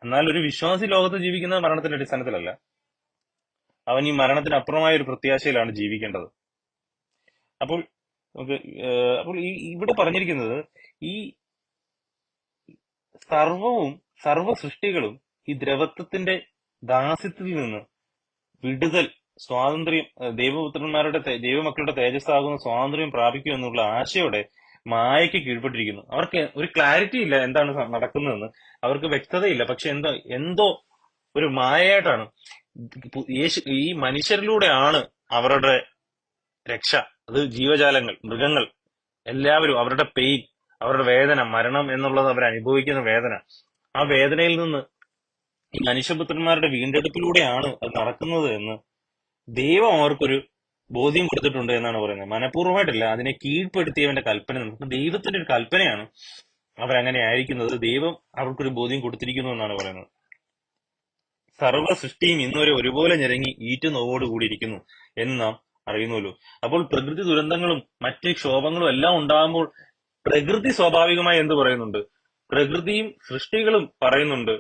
എന്നാൽ ഒരു വിശ്വാസി ലോകത്ത് ജീവിക്കുന്നത് മരണത്തിന്റെ അടിസ്ഥാനത്തിലല്ല. അവൻ ഈ മരണത്തിനപ്പുറമായ ഒരു പ്രത്യാശയിലാണ് ജീവിക്കേണ്ടത്. അപ്പോൾ ഇവിടെ പറഞ്ഞിരിക്കുന്നത് ഈ സർവ സൃഷ്ടികളും ഈ ദ്രവത്വത്തിന്റെ ദാസ്യത്തിൽ നിന്ന് വിടുതൽ, സ്വാതന്ത്ര്യം, ദൈവമക്കളുടെ തേജസ്സാകുന്ന സ്വാതന്ത്ര്യം പ്രാപിക്കും എന്നുള്ള ആശയോടെ മായയ്ക്ക് കീഴ്പ്പെട്ടിരിക്കുന്നു. അവർക്ക് ഒരു ക്ലാരിറ്റി ഇല്ല എന്താണ് നടക്കുന്നതെന്ന്, അവർക്ക് വ്യക്തതയില്ല. പക്ഷെ എന്തോ ഒരു മായയായിട്ടാണ് ഈ മനുഷ്യരിലൂടെയാണ് അവരുടെ രക്ഷ. അത് ജീവജാലങ്ങൾ, മൃഗങ്ങൾ, എല്ലാവരും അവരുടെ പെയിൻ, അവരുടെ വേദന, മരണം എന്നുള്ളത് അവർ അനുഭവിക്കുന്ന വേദന, ആ വേദനയിൽ നിന്ന് ഈ മനുഷ്യപുത്രന്മാരുടെ വീണ്ടെടുപ്പിലൂടെയാണ് അത് നടക്കുന്നത് എന്ന് ദൈവം അവർക്കൊരു ബോധ്യം കൊടുത്തിട്ടുണ്ട് എന്നാണ് പറയുന്നത്. മനഃപൂർവ്വമായിട്ടല്ല, അതിനെ കീഴ്പ്പെടുത്തിയവന്റെ കൽപ്പന. നമുക്ക് ദൈവത്തിന്റെ ഒരു കൽപ്പനയാണ് അവരങ്ങനെ ആയിരിക്കുന്നത്. ദൈവം അവർക്കൊരു ബോധ്യം കൊടുത്തിരിക്കുന്നു എന്നാണ് പറയുന്നത്. സർവ്വ സൃഷ്ടിയും ഇന്നുവരെ ഒരുപോലെ ഞെരങ്ങി ഈറ്റുനോവോടുകൂടിയിരിക്കുന്നു എന്ന് നാം അറിയുന്നുവല്ലോ. അപ്പോൾ പ്രകൃതി ദുരന്തങ്ങളും മറ്റ് ക്ഷോഭങ്ങളും എല്ലാം ഉണ്ടാകുമ്പോൾ പ്രകൃതി സ്വാഭാവികമായി എന്ത് പറയുന്നുണ്ട്? പ്രകൃതിയും സൃഷ്ടികളും പറയുന്നുണ്ട്,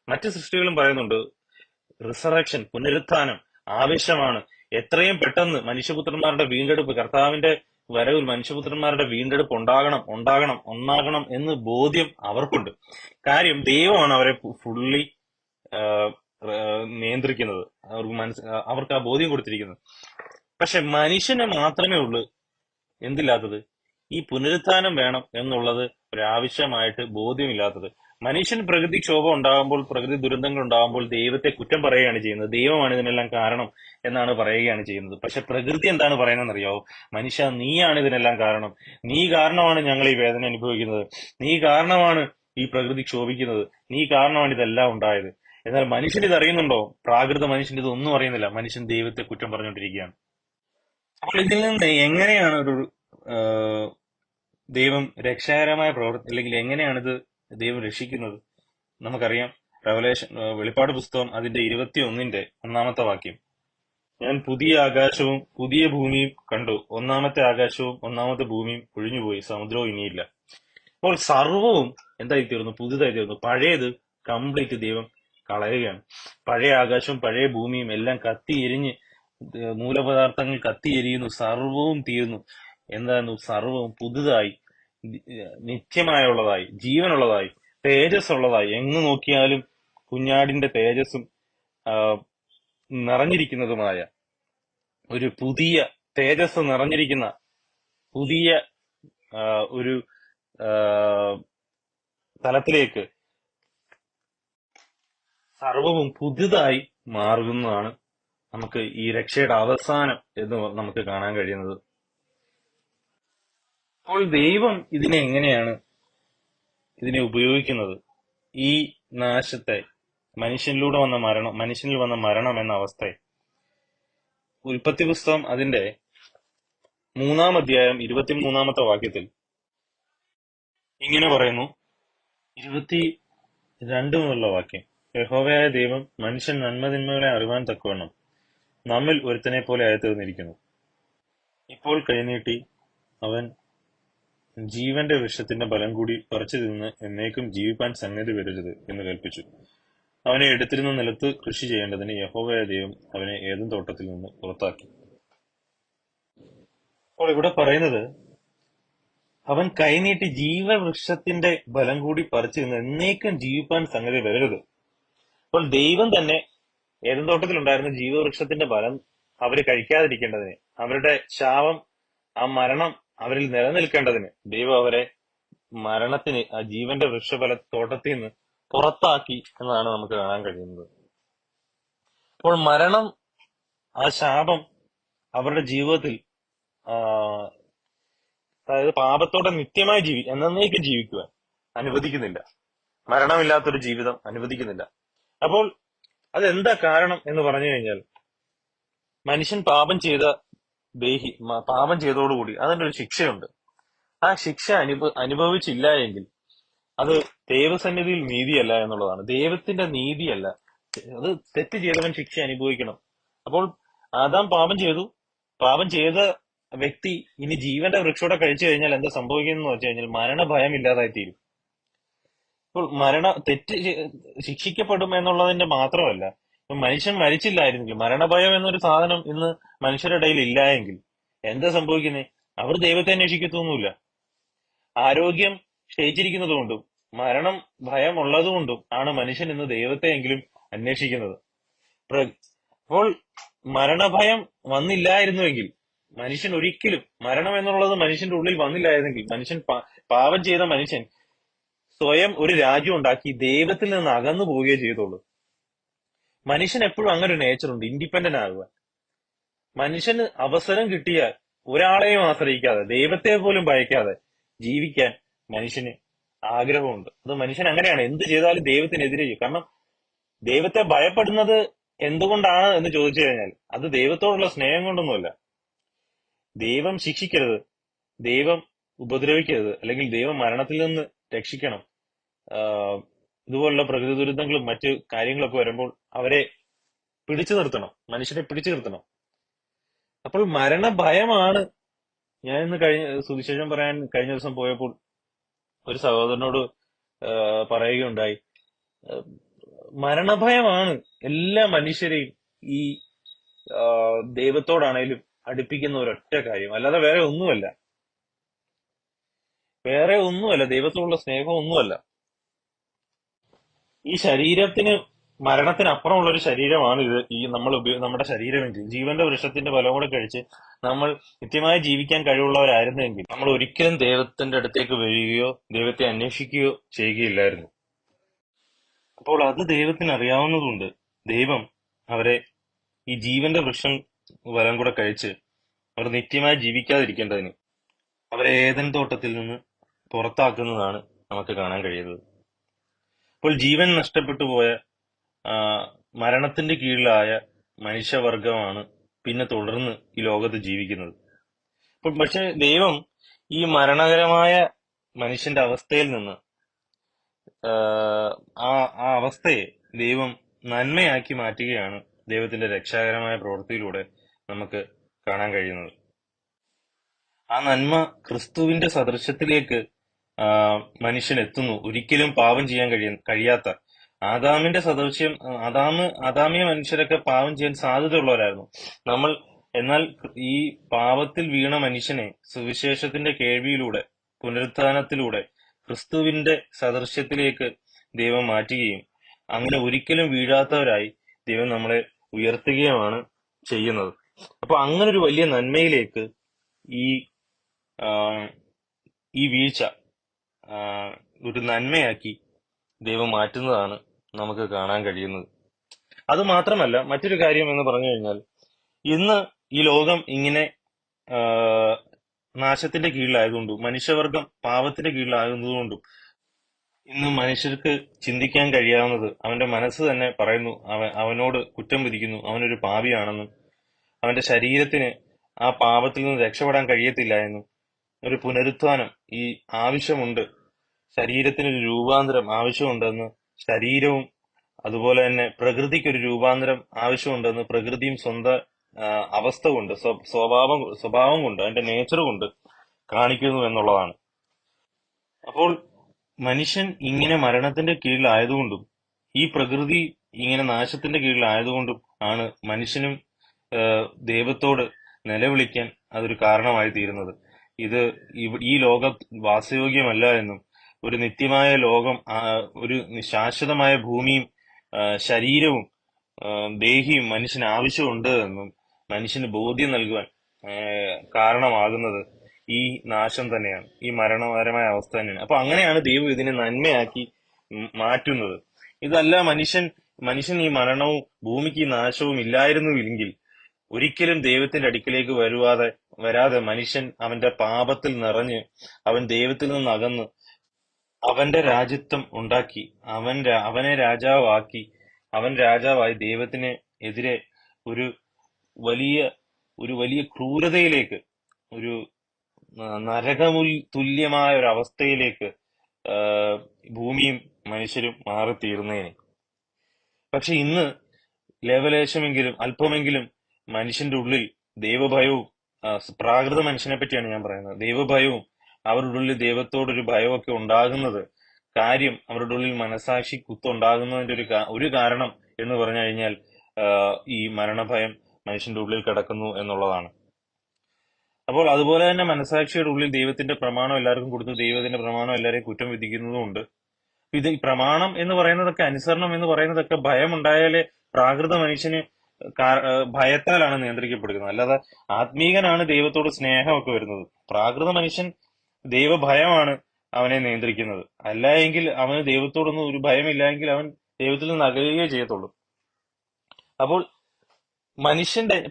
മറ്റ് സൃഷ്ടികളും പറയുന്നുണ്ട്, റിസറക്ഷൻ, പുനരുത്ഥാനം ആവശ്യമാണ്. എത്രയും പെട്ടെന്ന് മനുഷ്യപുത്രന്മാരുടെ വീണ്ടെടുപ്പ്, കർത്താവിന്റെ വരവിൽ മനുഷ്യപുത്രന്മാരുടെ വീണ്ടെടുപ്പ് ഒന്നാകണം എന്ന് ബോധ്യം അവർക്കുണ്ട്. കാര്യം ദൈവമാണ് അവരെ ഫുള്ളി നിയന്ത്രിക്കുന്നത്, അവർക്ക് ആ ബോധ്യം കൊടുത്തിരിക്കുന്നത്. പക്ഷെ മനുഷ്യന് മാത്രമേ ഉള്ളൂ എന്തില്ലാത്തത്? ഈ പുനരുത്ഥാനം വേണം എന്നുള്ളത് ഒരാവശ്യമായിട്ട് ബോധ്യമില്ലാത്തത്. മനുഷ്യൻ പ്രകൃതിക്ഷോഭം ഉണ്ടാകുമ്പോൾ, പ്രകൃതി ദുരന്തങ്ങൾ ഉണ്ടാകുമ്പോൾ ദൈവത്തെ കുറ്റം പറയുകയാണ് ചെയ്യുന്നത്. ദൈവമാണ് ഇതിനെല്ലാം കാരണം എന്നാണ് പറയുകയാണ് ചെയ്യുന്നത്. പക്ഷെ പ്രകൃതി എന്താണ് പറയുന്നതെന്ന് അറിയാവോ? മനുഷ്യ, നീയാണ് ഇതിനെല്ലാം കാരണം, നീ കാരണമാണ് ഞങ്ങൾ ഈ വേദന അനുഭവിക്കുന്നത്, നീ കാരണമാണ് ഈ പ്രകൃതി ക്ഷോഭിക്കുന്നത്, നീ കാരണമാണ് ഇതെല്ലാം ഉണ്ടായത്. എന്നാൽ മനുഷ്യൻ ഇത് അറിയുന്നുണ്ടോ? പ്രാകൃത മനുഷ്യൻ ഇതൊന്നും അറിയുന്നില്ല. മനുഷ്യൻ ദൈവത്തെ കുറ്റം പറഞ്ഞുകൊണ്ടിരിക്കുകയാണ്. അപ്പോൾ ഇതിൽ നിന്ന് എങ്ങനെയാണ് ഒരു ദൈവം രക്ഷാകരമായ പ്രവൃത്തി, അല്ലെങ്കിൽ എങ്ങനെയാണിത് ദൈവം രക്ഷിക്കുന്നത്? നമുക്കറിയാം, വെളിപ്പാട് പുസ്തകം അതിന്റെ 21-ന്റെ 1-ാമത്തെ വാക്യം: ഞാൻ പുതിയ ആകാശവും പുതിയ ഭൂമിയും കണ്ടു, ഒന്നാമത്തെ ആകാശവും ഒന്നാമത്തെ ഭൂമിയും ഒഴിഞ്ഞുപോയി, സമുദ്രവും ഇനിയില്ല. അപ്പോൾ സർവവും എന്തായി തീർന്നു? പുതുതായി തീർന്നു. പഴയത് കംപ്ലീറ്റ് ദൈവം കളയുകയാണ്. പഴയ ആകാശവും പഴയ ഭൂമിയും എല്ലാം കത്തി എരിഞ്ഞ്, മൂലപദാർത്ഥങ്ങൾ കത്തി എരിയുന്നു, സർവവും തീർന്നു. എന്തായിരുന്നു? സർവവും പുതുതായി, നിത്യമായുള്ളതായി, ജീവനുള്ളതായി, തേജസ് ഉള്ളതായി. എങ്ങു നോക്കിയാലും കുഞ്ഞാടിന്റെ തേജസ്സും നിറഞ്ഞിരിക്കുന്നതുമായ ഒരു പുതിയ തേജസ് നിറഞ്ഞിരിക്കുന്ന പുതിയ ഒരു തലത്തിലേക്ക് സർവവും പുതുതായി മാറുന്നതാണ് നമുക്ക് ഈ രക്ഷയുടെ അവസാനം എന്ന് നമുക്ക് കാണാൻ കഴിയുന്നത്. അപ്പോൾ ദൈവം ഇതിനെ ഉപയോഗിക്കുന്നത്? ഈ നാശത്തെ, മനുഷ്യനിൽ വന്ന മരണം എന്ന അവസ്ഥയെ ഉൽപ്പത്തി പുസ്തകം അതിന്റെ 3-ാം അധ്യായം 23-ാമത്തെ വാക്യത്തിൽ ഇങ്ങനെ പറയുന്നു. 22 മുതലുള്ള വാക്യം: യഹോവയായ ദൈവം മനുഷ്യൻ നന്മതിന്മകളെ അറിവാൻ തക്കവണ്ണം നമ്മിൽ ഒരുത്തനെ പോലെ ആയിത്തീർന്നിരിക്കുന്നു. ഇപ്പോൾ കൈനീട്ടി അവൻ ജീവന്റെ വൃക്ഷത്തിന്റെ ഫലം കൂടി പറിച്ചു തിന്ന് എന്നേക്കും ജീവിപ്പാൻ സംഗതി വരരുത് എന്ന് കൽപ്പിച്ചു. അവനെ എടുത്തിരുന്ന നിലത്ത് കൃഷി ചെയ്യേണ്ടതിന് യഹോവയായ ദൈവം അവനെ ഏദൻ തോട്ടത്തിൽ നിന്ന് പുറത്താക്കി. അപ്പോൾ ഇവിടെ പറയുന്നത്, അവൻ കൈനീട്ടി ജീവവൃക്ഷത്തിന്റെ ഫലം കൂടി പറിച്ചു തിന്ന് എന്നേക്കും ജീവിപ്പാൻ സംഗതി വരരുത്. അപ്പോൾ ദൈവം തന്നെ ഏദൻ തോട്ടത്തിലുണ്ടായിരുന്ന ജീവവൃക്ഷത്തിന്റെ ഫലം അവര് കഴിക്കാതിരിക്കേണ്ടതിന്, അവരുടെ ശാപം, ആ മരണം അവരിൽ നിലനിൽക്കേണ്ടതിന് ദൈവം അവരെ മരണത്തിന്, ആ ജീവന്റെ വൃക്ഷഫല തോട്ടത്തിൽ നിന്ന് പുറത്താക്കി എന്നതാണ് നമുക്ക് കാണാൻ കഴിയുന്നത്. അപ്പോൾ മരണം, ആ ശാപം അവരുടെ ജീവിതത്തിൽ, അതായത് പാപത്തോടെ നിത്യമായി എന്നേക്കും ജീവിക്കുവാൻ അനുവദിക്കുന്നില്ല. മരണമില്ലാത്തൊരു ജീവിതം അനുവദിക്കുന്നില്ല. അപ്പോൾ അതെന്താ കാരണം എന്ന് പറഞ്ഞു കഴിഞ്ഞാൽ, മനുഷ്യൻ പാപം ചെയ്തതോടുകൂടി അതിന്റെ ഒരു ശിക്ഷയുണ്ട്. ആ ശിക്ഷ അനുഭവിച്ചില്ല എങ്കിൽ അത് ദൈവസന്നിധിയിൽ നീതിയല്ല എന്നുള്ളതാണ്. ദൈവത്തിന്റെ നീതിയല്ല. അത് തെറ്റ് ചെയ്തവൻ ശിക്ഷ അനുഭവിക്കണം. അപ്പോൾ ആദാം പാപം ചെയ്ത വ്യക്തി ഇനി ജീവന്റെ വൃക്ഷോടെ കഴിച്ചു കഴിഞ്ഞാൽ എന്താ സംഭവിക്കുന്നത് വെച്ച് കഴിഞ്ഞാൽ മരണഭയം ഇല്ലാതായി തീരും. ഇപ്പോൾ ശിക്ഷിക്കപ്പെടും എന്നുള്ളതിന്റെ മാത്രമല്ല, മനുഷ്യൻ മരിച്ചില്ലായിരുന്നെങ്കിൽ, മരണഭയം എന്നൊരു സാധനം ഇന്ന് മനുഷ്യരുടെ ഇടയിൽ ഇല്ല എങ്കിൽ എന്താ സംഭവിക്കുന്നത്? അവർ ദൈവത്തെ അന്വേഷിക്കത്തൊന്നുമില്ല. ആരോഗ്യം ക്ഷയിച്ചിരിക്കുന്നതുകൊണ്ടും മരണം ഭയം ഉള്ളതുകൊണ്ടും ആണ് മനുഷ്യൻ ഇന്ന് ദൈവത്തെയെങ്കിലും അന്വേഷിക്കുന്നത്. അപ്പോൾ മരണഭയം വന്നില്ലായിരുന്നുവെങ്കിൽ, മനുഷ്യൻ ഒരിക്കലും, മരണം എന്നുള്ളത് മനുഷ്യന്റെ ഉള്ളിൽ വന്നില്ലായിരുന്നെങ്കിൽ, പാപം ചെയ്ത മനുഷ്യൻ സ്വയം ഒരു രാജ്യം ഉണ്ടാക്കി ദൈവത്തിൽ നിന്ന് അകന്നു പോവുകയേ ചെയ്തുള്ളൂ. മനുഷ്യൻ എപ്പോഴും അങ്ങനെ ഒരു നേച്ചറുണ്ട്, ഇൻഡിപെൻഡന്റ് ആകുവാൻ. മനുഷ്യന് അവസരം കിട്ടിയാൽ ഒരാളെയും ആശ്രയിക്കാതെ, ദൈവത്തെ പോലും ഭയക്കാതെ ജീവിക്കാൻ മനുഷ്യന് ആഗ്രഹമുണ്ട്. അത് മനുഷ്യൻ അങ്ങനെയാണ്, എന്ത് ചെയ്താലും ദൈവത്തിനെതിരെ ചെയ്യും. കാരണം ദൈവത്തെ ഭയപ്പെടുന്നത് എന്തുകൊണ്ടാണ് എന്ന് ചോദിച്ചു കഴിഞ്ഞാൽ അത് ദൈവത്തോടുള്ള സ്നേഹം കൊണ്ടൊന്നുമല്ല. ദൈവം ശിക്ഷിക്കരുത്, ദൈവം ഉപദ്രവിക്കരുത്, അല്ലെങ്കിൽ ദൈവം മരണത്തിൽ നിന്ന് രക്ഷിക്കണം, ഇതുപോലുള്ള പ്രകൃതി ദുരന്തങ്ങളും മറ്റു കാര്യങ്ങളൊക്കെ വരുമ്പോൾ അവരെ പിടിച്ചു നിർത്തണം, മനുഷ്യരെ പിടിച്ചു നിർത്തണം. അപ്പോൾ മരണഭയമാണ്. ഞാൻ ഇന്ന് സുവിശേഷം പറയാൻ കഴിഞ്ഞ ദിവസം പോയപ്പോൾ ഒരു സഹോദരനോട് പറയുകയുണ്ടായി, മരണഭയമാണ് എല്ലാ മനുഷ്യരെയും ഈ ദൈവത്തോടാണേലും അടുപ്പിക്കുന്ന ഒരൊറ്റ കാര്യം, അല്ലാതെ വേറെ ഒന്നുമല്ല. ദൈവത്തോടുള്ള സ്നേഹം ഒന്നുമല്ല. ഈ ശരീരത്തിന്, മരണത്തിനപ്പുറമുള്ള ഒരു ശരീരമാണ് ഇത്. നമ്മുടെ ശരീരമെങ്കിൽ, ജീവന്റെ വൃക്ഷത്തിന്റെ ഫലം കൂടെ കഴിച്ച് നമ്മൾ നിത്യമായി ജീവിക്കാൻ കഴിവുള്ളവരായിരുന്നെങ്കിൽ നമ്മൾ ഒരിക്കലും ദൈവത്തിന്റെ അടുത്തേക്ക് വരികയോ ദൈവത്തെ അന്വേഷിക്കുകയോ ചെയ്യുകയില്ലായിരുന്നു. അപ്പോൾ അത് ദൈവത്തിന് അറിയാവുന്നതുകൊണ്ട് ദൈവം അവരെ ഈ ജീവന്റെ വൃക്ഷം ഫലം കൂടെ കഴിച്ച് അവർ നിത്യമായി ജീവിക്കാതിരിക്കേണ്ടതിന് അവരെ ഏദൻ തോട്ടത്തിൽ നിന്ന് പുറത്താക്കുന്നതാണ് നമുക്ക് കാണാൻ കഴിയുന്നത്. അപ്പോൾ ജീവൻ നഷ്ടപ്പെട്ടു പോയ, മരണത്തിന്റെ കീഴിലായ മനുഷ്യവർഗമാണ് പിന്നെ തുടർന്ന് ഈ ലോകത്ത് ജീവിക്കുന്നത്. പക്ഷെ ദൈവം ഈ മരണകരമായ മനുഷ്യന്റെ അവസ്ഥയിൽ നിന്ന് ആഹ് ആ ആ അവസ്ഥയെ ദൈവം നന്മയാക്കി മാറ്റുകയാണ് ദൈവത്തിന്റെ രക്ഷാകരമായ പ്രവൃത്തിയിലൂടെ നമുക്ക് കാണാൻ കഴിയുന്നത്. ആ നന്മ ക്രിസ്തുവിന്റെ സദൃശത്തിലേക്ക് ആ, മനുഷ്യൻ എത്തുന്നു. ഒരിക്കലും പാപം ചെയ്യാൻ കഴിയാത്ത ആദാമിന്റെ സദൃശ്യം, ആദാമിയ മനുഷ്യരൊക്കെ പാപം ചെയ്യാൻ സാധ്യതയുള്ളവരായിരുന്നു. നമ്മൾ എന്നാൽ ഈ പാപത്തിൽ വീണ മനുഷ്യനെ സുവിശേഷത്തിന്റെ കേൾവിയിലൂടെ, പുനരുത്ഥാനത്തിലൂടെ ക്രിസ്തുവിന്റെ സദൃശ്യത്തിലേക്ക് ദൈവം മാറ്റുകയും അങ്ങനെ ഒരിക്കലും വീഴാത്തവരായി ദൈവം നമ്മളെ ഉയർത്തുകയുമാണ് ചെയ്യുന്നത്. അപ്പൊ അങ്ങനെ ഒരു വലിയ നന്മയിലേക്ക് ഈ ആ, ഈ വീഴ്ച ആ, ഒരു നന്മയാക്കി ദൈവം മാറ്റുന്നതാണ് നമുക്ക് കാണാൻ കഴിയുന്നത്. അത് മാത്രമല്ല, മറ്റൊരു കാര്യം എന്ന് പറഞ്ഞു കഴിഞ്ഞാൽ, ഇന്ന് ഈ ലോകം ഇങ്ങനെ ആ, നാശത്തിന്റെ കീഴിലായതുകൊണ്ടും മനുഷ്യവർഗം പാപത്തിന്റെ കീഴിലാകുന്നതുകൊണ്ടും ഇന്ന് മനുഷ്യർക്ക് ചിന്തിക്കാൻ കഴിയാവുന്നത്, അവന്റെ മനസ്സ് തന്നെ പറയുന്നു, അവനോട് കുറ്റം വിധിക്കുന്നു, അവനൊരു പാപിയാണെന്നും അവന്റെ ശരീരത്തിന് ആ പാപത്തിൽ നിന്ന് രക്ഷപ്പെടാൻ കഴിയത്തില്ല എന്നും, ഒരു പുനരുത്ഥാനം ഈ ആവശ്യമുണ്ട്, ശരീരത്തിനൊരു രൂപാന്തരം ആവശ്യമുണ്ടെന്ന് ശരീരവും, അതുപോലെ തന്നെ പ്രകൃതിക്കൊരു രൂപാന്തരം ആവശ്യമുണ്ടെന്ന് പ്രകൃതിയും സ്വന്തം അവസ്ഥ കൊണ്ട്, സ്വഭാവം കൊണ്ട്, അതിന്റെ നേച്ചർ കൊണ്ട് കാണിക്കുന്നു എന്നുള്ളതാണ്. അപ്പോൾ മനുഷ്യൻ ഇങ്ങനെ മരണത്തിന്റെ കീഴിലായതുകൊണ്ടും ഈ പ്രകൃതി ഇങ്ങനെ നാശത്തിന്റെ കീഴിലായതുകൊണ്ടും ആണ് മനുഷ്യനും ദൈവത്തോട് നിലവിളിക്കാൻ അതൊരു കാരണമായി തീരുന്നത്. ഇത് ഈ ലോകം വാസയോഗ്യമല്ല എന്നും, ഒരു നിത്യമായ ലോകം, ഒരു ശാശ്വതമായ ഭൂമിയും ശരീരവും ദേഹിയും മനുഷ്യന് ആവശ്യമുണ്ട് എന്നും മനുഷ്യന് ബോധ്യം നൽകുവാൻ കാരണമാകുന്നത് ഈ നാശം തന്നെയാണ്, ഈ മരണപരമായ അവസ്ഥ തന്നെയാണ്. അപ്പൊ അങ്ങനെയാണ് ദൈവം ഇതിനെ നന്മയാക്കി മാറ്റുന്നത്. ഇതല്ല മനുഷ്യൻ ഈ മരണവും ഭൂമിക്ക് ഈ നാശവും ഇല്ലായിരുന്നുവെങ്കിൽ ഒരിക്കലും ദൈവത്തിന്റെ അടുക്കിലേക്ക് വരാതെ മനുഷ്യൻ അവന്റെ പാപത്തിൽ നിറഞ്ഞ് അവൻ ദൈവത്തിൽ നിന്ന് അകന്ന് അവന്റെ രാജ്യത്വം ഉണ്ടാക്കി അവനെ രാജാവാക്കി, അവൻ രാജാവായി ദൈവത്തിന് എതിരെ ഒരു വലിയ വലിയ ക്രൂരതയിലേക്ക്, ഒരു തുല്യമായ ഒരു അവസ്ഥയിലേക്ക് ഭൂമിയും മനുഷ്യരും മാറിത്തീർന്നേനെ. പക്ഷെ ഇന്ന് ലേവലേശമെങ്കിലും അല്പമെങ്കിലും മനുഷ്യന്റെ ഉള്ളിൽ ദൈവഭയവും, പ്രാകൃത മനുഷ്യനെ പറ്റിയാണ് ഞാൻ പറയുന്നത്, ദൈവഭയവും അവരുടെ ഉള്ളിൽ ദൈവത്തോടൊരു ഭയമൊക്കെ ഉണ്ടാകുന്നത് കാര്യം, അവരുടെ ഉള്ളിൽ മനസാക്ഷി കുത്തുണ്ടാകുന്നതിന്റെ ഒരു കാരണം എന്ന് പറഞ്ഞു കഴിഞ്ഞാൽ ഈ മരണഭയം മനുഷ്യന്റെ ഉള്ളിൽ കിടക്കുന്നു എന്നുള്ളതാണ്. അപ്പോൾ അതുപോലെ തന്നെ മനസാക്ഷിയുടെ ഉള്ളിൽ ദൈവത്തിന്റെ പ്രമാണം എല്ലാവർക്കും കൊടുത്ത് ദൈവത്തിന്റെ പ്രമാണം എല്ലാവരെയും കുറ്റം വിധിക്കുന്നതുകൊണ്ട്, ഇത് ഈ പ്രമാണം എന്ന് പറയുന്നതൊക്കെ, അനുസരണം എന്ന് പറയുന്നതൊക്കെ ഭയമുണ്ടായാലേ പ്രാകൃത മനുഷ്യന് ഭയത്താലാണ് നിയന്ത്രിക്കപ്പെടുന്നത്. അല്ലാതെ ആത്മീകനാണ് ദൈവത്തോട് സ്നേഹമൊക്കെ വരുന്നത്. പ്രാകൃത മനുഷ്യൻ ദൈവഭയമാണ് അവനെ നിയന്ത്രിക്കുന്നത്. അല്ല എങ്കിൽ അവന് ദൈവത്തോടൊന്നും ഒരു ഭയമില്ല എങ്കിൽ അവൻ ദൈവത്തിൽ നിന്ന് അകലുകയേ ചെയ്യത്തുള്ളൂ. അപ്പോൾ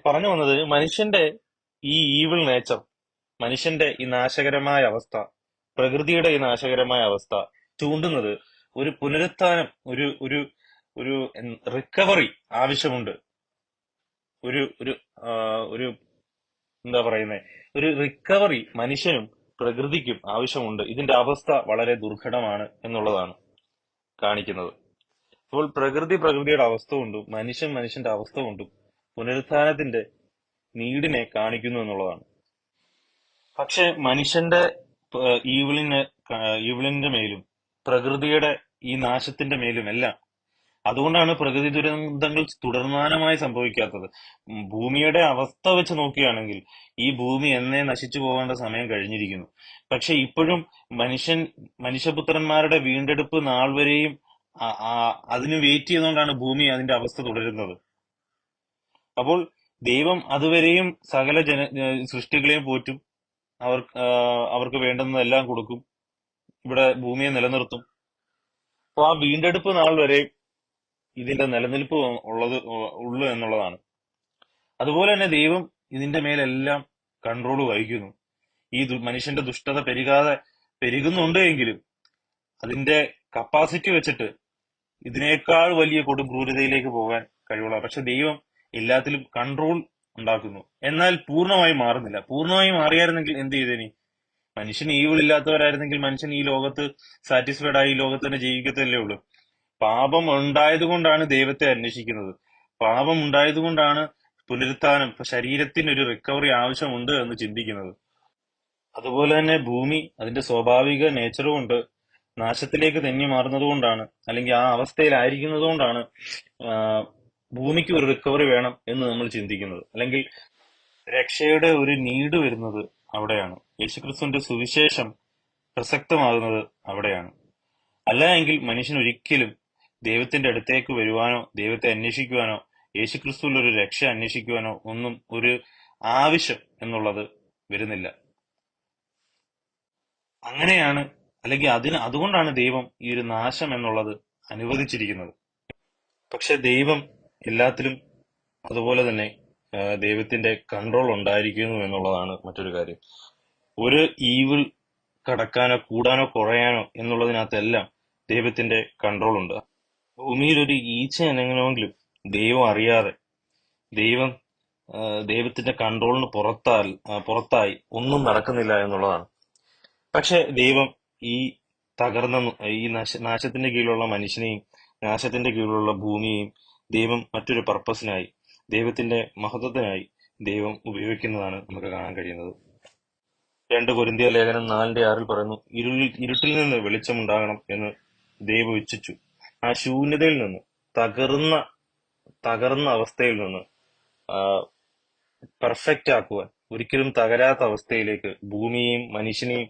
പറഞ്ഞു വന്നത്, മനുഷ്യന്റെ ഈ ഈവിൾ നേച്ചർ, മനുഷ്യന്റെ ഈ നാശകരമായ അവസ്ഥ, പ്രകൃതിയുടെ ഈ നാശകരമായ അവസ്ഥ ചൂണ്ടുന്നത് ഒരു പുനരുത്ഥാനം, ഒരു ഒരു ഒരു റിക്കവറി ആവശ്യമുണ്ട്. ഒരു ഒരു ഒരു എന്താ പറയുന്നത്, ഒരു റിക്കവറി മനുഷ്യനും പ്രകൃതിക്കും ആവശ്യമുണ്ട്. ഇതിന്റെ അവസ്ഥ വളരെ ദുർഘടമാണ് എന്നുള്ളതാണ് കാണിക്കുന്നത്. അപ്പോൾ പ്രകൃതിയുടെ അവസ്ഥ കൊണ്ടും മനുഷ്യന്റെ അവസ്ഥ കൊണ്ടും പുനരുത്ഥാനത്തിന്റെ നീഡിനെ കാണിക്കുന്നു എന്നുള്ളതാണ്. പക്ഷെ മനുഷ്യന്റെ ഈവിളിന്റെ മേലും പ്രകൃതിയുടെ ഈ നാശത്തിന്റെ മേലും എല്ലാം, അതുകൊണ്ടാണ് പ്രകൃതി ദുരന്തങ്ങൾ തുടർമാനമായി സംഭവിക്കാത്തത്. ഭൂമിയുടെ അവസ്ഥ വെച്ച് നോക്കുകയാണെങ്കിൽ ഈ ഭൂമി എന്നേ നശിച്ചു പോകേണ്ട സമയം കഴിഞ്ഞിരിക്കുന്നു. പക്ഷെ ഇപ്പോഴും മനുഷ്യപുത്രന്മാരുടെ വീണ്ടെടുപ്പ് നാൾ വരെയും അതിന് വെയിറ്റ് ചെയ്തുകൊണ്ടാണ് ഭൂമി അതിന്റെ അവസ്ഥ തുടരുന്നത്. അപ്പോൾ ദൈവം അതുവരെയും സകല സൃഷ്ടികളെയും പോറ്റും, അവർക്ക് വേണ്ടുന്നതെല്ലാം കൊടുക്കും, ഇവിടെ ഭൂമിയെ നിലനിർത്തും. അപ്പൊ ആ വീണ്ടെടുപ്പ് നാൾ വരെ ഇതിന്റെ നിലനിൽപ്പ് ഉള്ളു എന്നുള്ളതാണ്. അതുപോലെ തന്നെ ദൈവം ഇതിന്റെ മേലെല്ലാം കൺട്രോൾ വഹിക്കുന്നു. ഈ മനുഷ്യന്റെ ദുഷ്ടത പെരുകുന്നുണ്ട് എങ്കിലും അതിന്റെ കപ്പാസിറ്റി വെച്ചിട്ട് ഇതിനേക്കാൾ വലിയ കൊടും ക്രൂരതയിലേക്ക് പോകാൻ കഴിവുള്ള, പക്ഷെ ദൈവം എല്ലാത്തിലും കൺട്രോൾ ഉണ്ടാക്കുന്നു. എന്നാൽ പൂർണ്ണമായി മാറുന്നില്ല. പൂർണ്ണമായി മാറിയായിരുന്നെങ്കിൽ എന്ത് ചെയ്തേനി? മനുഷ്യൻ ഈവിൾ ഇല്ലാത്തവരായിരുന്നെങ്കിൽ മനുഷ്യൻ ഈ ലോകത്ത് സാറ്റിസ്ഫൈഡ് ആയി ഈ ലോകത്ത് തന്നെ ജീവിക്കത്തല്ലേ ഉള്ളൂ. പാപം ഉണ്ടായത് കൊണ്ടാണ് ദൈവത്തെ അന്വേഷിക്കുന്നത്. പാപം ഉണ്ടായത് കൊണ്ടാണ് പുനരുത്ഥാനം, ഇപ്പൊ ശരീരത്തിന് ഒരു റിക്കവറി ആവശ്യമുണ്ട് എന്ന് ചിന്തിക്കുന്നത്. അതുപോലെ തന്നെ ഭൂമി അതിന്റെ സ്വാഭാവിക നേച്ചർ കൊണ്ട് നാശത്തിലേക്ക് തെന്നി മാറുന്നത് കൊണ്ടാണ്, അല്ലെങ്കിൽ ആ അവസ്ഥയിലായിരിക്കുന്നത് കൊണ്ടാണ് ഭൂമിക്ക് ഒരു റിക്കവറി വേണം എന്ന് നമ്മൾ ചിന്തിക്കുന്നത്. അല്ലെങ്കിൽ രക്ഷയുടെ ഒരു നീഡ് വരുന്നത് അവിടെയാണ്. യേശുക്രിസ്തുവിന്റെ സുവിശേഷം പ്രസക്തമാകുന്നത് അവിടെയാണ്. അല്ല എങ്കിൽ മനുഷ്യൻ ഒരിക്കലും ദൈവത്തിന്റെ അടുത്തേക്ക് വരുവാനോ ദൈവത്തെ അന്വേഷിക്കുവാനോ യേശുക്രിസ്തുവിൽ ഒരു രക്ഷ അന്വേഷിക്കുവാനോ ഒന്നും ഒരു ആവശ്യം എന്നുള്ളത് വരുന്നില്ല. അങ്ങനെയാണ്, അല്ലെങ്കിൽ അതുകൊണ്ടാണ് ദൈവം ഈ ഒരു നാശം എന്നുള്ളത് അനുവദിച്ചിരിക്കുന്നത്. പക്ഷെ ദൈവം എല്ലാത്തിലും അതുപോലെ തന്നെ ദൈവത്തിന്റെ കൺട്രോൾ ഉണ്ടായിരിക്കുന്നു എന്നുള്ളതാണ് മറ്റൊരു കാര്യം. ഒരു ഈവിൾ കടക്കാനോ കൂടാനോ കുറയാനോ എന്നുള്ളതിനകത്തെല്ലാം ദൈവത്തിന്റെ കൺട്രോൾ ഉണ്ട്. ഭൂമിയിൽ ഒരു ഈച്ച അനങ്ങണമെങ്കിലും ദൈവം അറിയാതെ, ദൈവം ദൈവത്തിന്റെ കൺട്രോളിന് പുറത്തായി ഒന്നും നടക്കുന്നില്ല എന്നുള്ളതാണ്. പക്ഷെ ദൈവം ഈ തകർന്ന ഈ നാശത്തിന്റെ കീഴിലുള്ള മനുഷ്യനെയും നാശത്തിന്റെ കീഴിലുള്ള ഭൂമിയെയും ദൈവം മറ്റൊരു പർപ്പസിനായി, ദൈവത്തിന്റെ മഹത്വത്തിനായി ദൈവം ഉപയോഗിക്കുന്നതാണ് നമുക്ക് കാണാൻ കഴിയുന്നത്. 2 കൊരിന്ത്യർ ലേഖനം 4:6 പറയുന്നു, ഇരുട്ടിൽ നിന്ന് വെളിച്ചമുണ്ടാകണം എന്ന് ദൈവം ഇച്ഛിച്ചു. ആ ശൂന്യതയിൽ നിന്ന്, തകർന്ന അവസ്ഥയിൽ നിന്ന് പെർഫെക്റ്റ് ആക്കുവാൻ, ഒരിക്കലും തകരാത്ത അവസ്ഥയിലേക്ക് ഭൂമിയെയും മനുഷ്യനെയും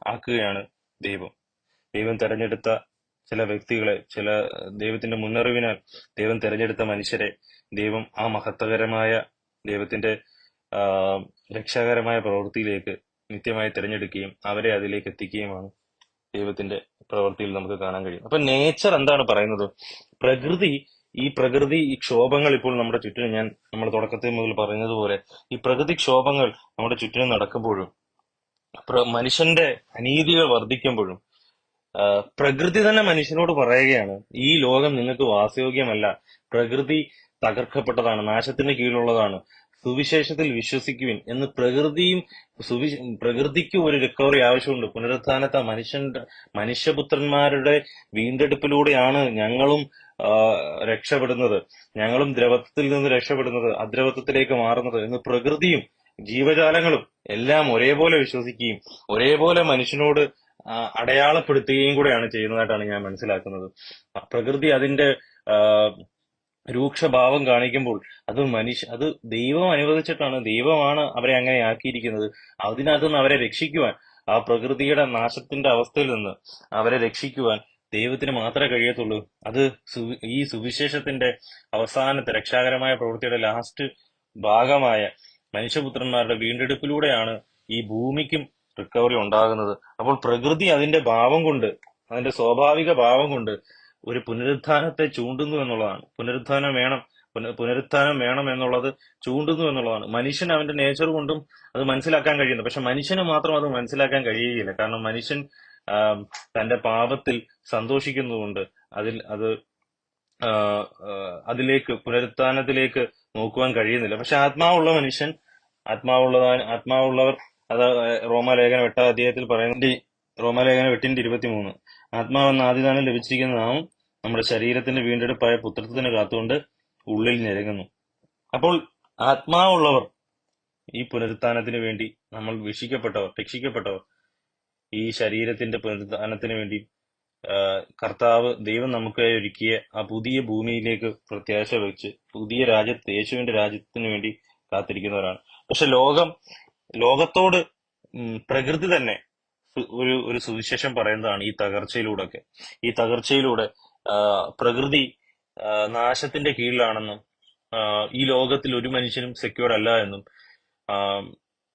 ആക്കുകയാണ് ദൈവം. ദൈവം തെരഞ്ഞെടുത്ത ചില വ്യക്തികളെ, ദൈവത്തിന്റെ മുന്നറിവിനാൽ ദൈവം തെരഞ്ഞെടുത്ത മനുഷ്യരെ ദൈവം ആ മഹത്വകരമായ ദൈവത്തിന്റെ രക്ഷാകരമായ പ്രവൃത്തിയിലേക്ക് നിത്യമായി തിരഞ്ഞെടുക്കുകയും അവരെ അതിലേക്ക് എത്തിക്കുകയുമാണ് ദൈവത്തിന്റെ പ്രവൃത്തിയിൽ നമുക്ക് കാണാൻ കഴിയും. അപ്പൊ നേച്ചർ എന്താണ് പറയുന്നത്? ഈ ക്ഷോഭങ്ങൾ ഇപ്പോൾ നമ്മുടെ ചുറ്റിനും, നമ്മൾ തുടക്കത്തിൽ മുതൽ പറയുന്നത് പോലെ, ഈ പ്രകൃതി ക്ഷോഭങ്ങൾ നമ്മുടെ ചുറ്റിനും നടക്കുമ്പോഴും മനുഷ്യന്റെ അനീതികൾ വർദ്ധിക്കുമ്പോഴും പ്രകൃതി തന്നെ മനുഷ്യനോട് പറയുകയാണ്, ഈ ലോകം നിങ്ങൾക്ക് വാസയോഗ്യമല്ല, പ്രകൃതി തകർക്കപ്പെട്ടതാണ്, നാശത്തിന് കീഴിലുള്ളതാണ്, സുവിശേഷത്തിൽ വിശ്വസിക്കുവിൻ എന്ന് പ്രകൃതിക്ക് ഒരു റിക്കവറി ആവശ്യമുണ്ട്. പുനരുത്ഥാനത്തെ മനുഷ്യപുത്രന്മാരുടെ വീണ്ടെടുപ്പിലൂടെയാണ് ഞങ്ങളും രക്ഷപ്പെടുന്നത്, ഞങ്ങളും ദ്രവത്വത്തിൽ നിന്ന് രക്ഷപ്പെടുന്നത്, അദ്രവത്വത്തിലേക്ക് മാറുന്നത് എന്ന് പ്രകൃതിയും ജീവജാലങ്ങളും എല്ലാം ഒരേപോലെ വിശ്വസിക്കുകയും ഒരേപോലെ മനുഷ്യനോട് അടയാളപ്പെടുത്തുകയും കൂടെയാണ് ചെയ്യുന്നതായിട്ടാണ് ഞാൻ മനസ്സിലാക്കുന്നത്. പ്രകൃതി അതിന്റെ രൂക്ഷഭാവം കാണിക്കുമ്പോൾ അത് ദൈവം അനുവദിച്ചിട്ടാണ്, ദൈവമാണ് അവരെ അങ്ങനെ ആക്കിയിരിക്കുന്നത്. അതിനകത്ത് നിന്ന് അവരെ രക്ഷിക്കുവാൻ, ആ പ്രകൃതിയുടെ നാശത്തിന്റെ അവസ്ഥയിൽ നിന്ന് അവരെ രക്ഷിക്കുവാൻ ദൈവത്തിന് മാത്രമേ കഴിയത്തുള്ളൂ. അത് ഈ സുവിശേഷത്തിന്റെ അവസാനത്തെ രക്ഷാകരമായ പ്രവൃത്തിയുടെ ലാസ്റ്റ് ഭാഗമായ മനുഷ്യപുത്രന്മാരുടെ വീണ്ടെടുപ്പിലൂടെയാണ് ഈ ഭൂമിക്കും റിക്കവറി ഉണ്ടാകുന്നത്. അപ്പോൾ പ്രകൃതി അതിന്റെ സ്വാഭാവിക ഭാവം കൊണ്ട് ഒരു പുനരുത്ഥാനത്തെ ചൂണ്ടുന്നു എന്നുള്ളതാണ്. പുനരുത്ഥാനം വേണം എന്നുള്ളത് ചൂണ്ടുന്നു എന്നുള്ളതാണ്. മനുഷ്യൻ അവന്റെ നേച്ചർ കൊണ്ടും അത് മനസ്സിലാക്കാൻ കഴിയുന്നു. പക്ഷെ മനുഷ്യന് മാത്രം അത് മനസ്സിലാക്കാൻ കഴിയുകയില്ല. കാരണം മനുഷ്യൻ തന്റെ പാപത്തിൽ സന്തോഷിക്കുന്നതുകൊണ്ട് അതിലേക്ക്, പുനരുത്ഥാനത്തിലേക്ക് നോക്കുവാൻ കഴിയുന്നില്ല. പക്ഷെ ആത്മാവുള്ളവർ, അത് റോമാലേഖനം 8-ാം അധ്യായത്തിൽ പറയുന്നുണ്ട്. റോമാലേഖനം 8:23, ആത്മാവെന്ന ആദിദാനം ലഭിച്ചിരിക്കുന്ന നാം നമ്മുടെ ശരീരത്തിന്റെ വീണ്ടെടുപ്പായ പുത്രത്വത്തിന് കാത്തുകൊണ്ട് ഉള്ളിൽ ഞെരുങ്ങുന്നു. അപ്പോൾ ആത്മാവുള്ളവർ, ഈ പുനരുത്ഥാനത്തിന് വേണ്ടി നമ്മൾ രക്ഷിക്കപ്പെട്ടവർ, ഈ ശരീരത്തിന്റെ പുനരുത്ഥാനത്തിന് വേണ്ടി ദൈവം നമുക്കായി ഒരുക്കിയ ആ പുതിയ ഭൂമിയിലേക്ക് പ്രത്യാശ വെച്ച് പുതിയ യേശുവിന്റെ രാജ്യത്തിന് വേണ്ടി കാത്തിരിക്കുന്നവരാണ്. പക്ഷെ ലോകത്തോട് പ്രകൃതി തന്നെ ഒരു സുവിശേഷം പറയുന്നതാണ് ഈ തകർച്ചയിലൂടെ പ്രകൃതി നാശത്തിന്റെ കീഴിലാണെന്നും ഈ ലോകത്തിൽ ഒരു മനുഷ്യനും സെക്യൂർഡ് അല്ല എന്നും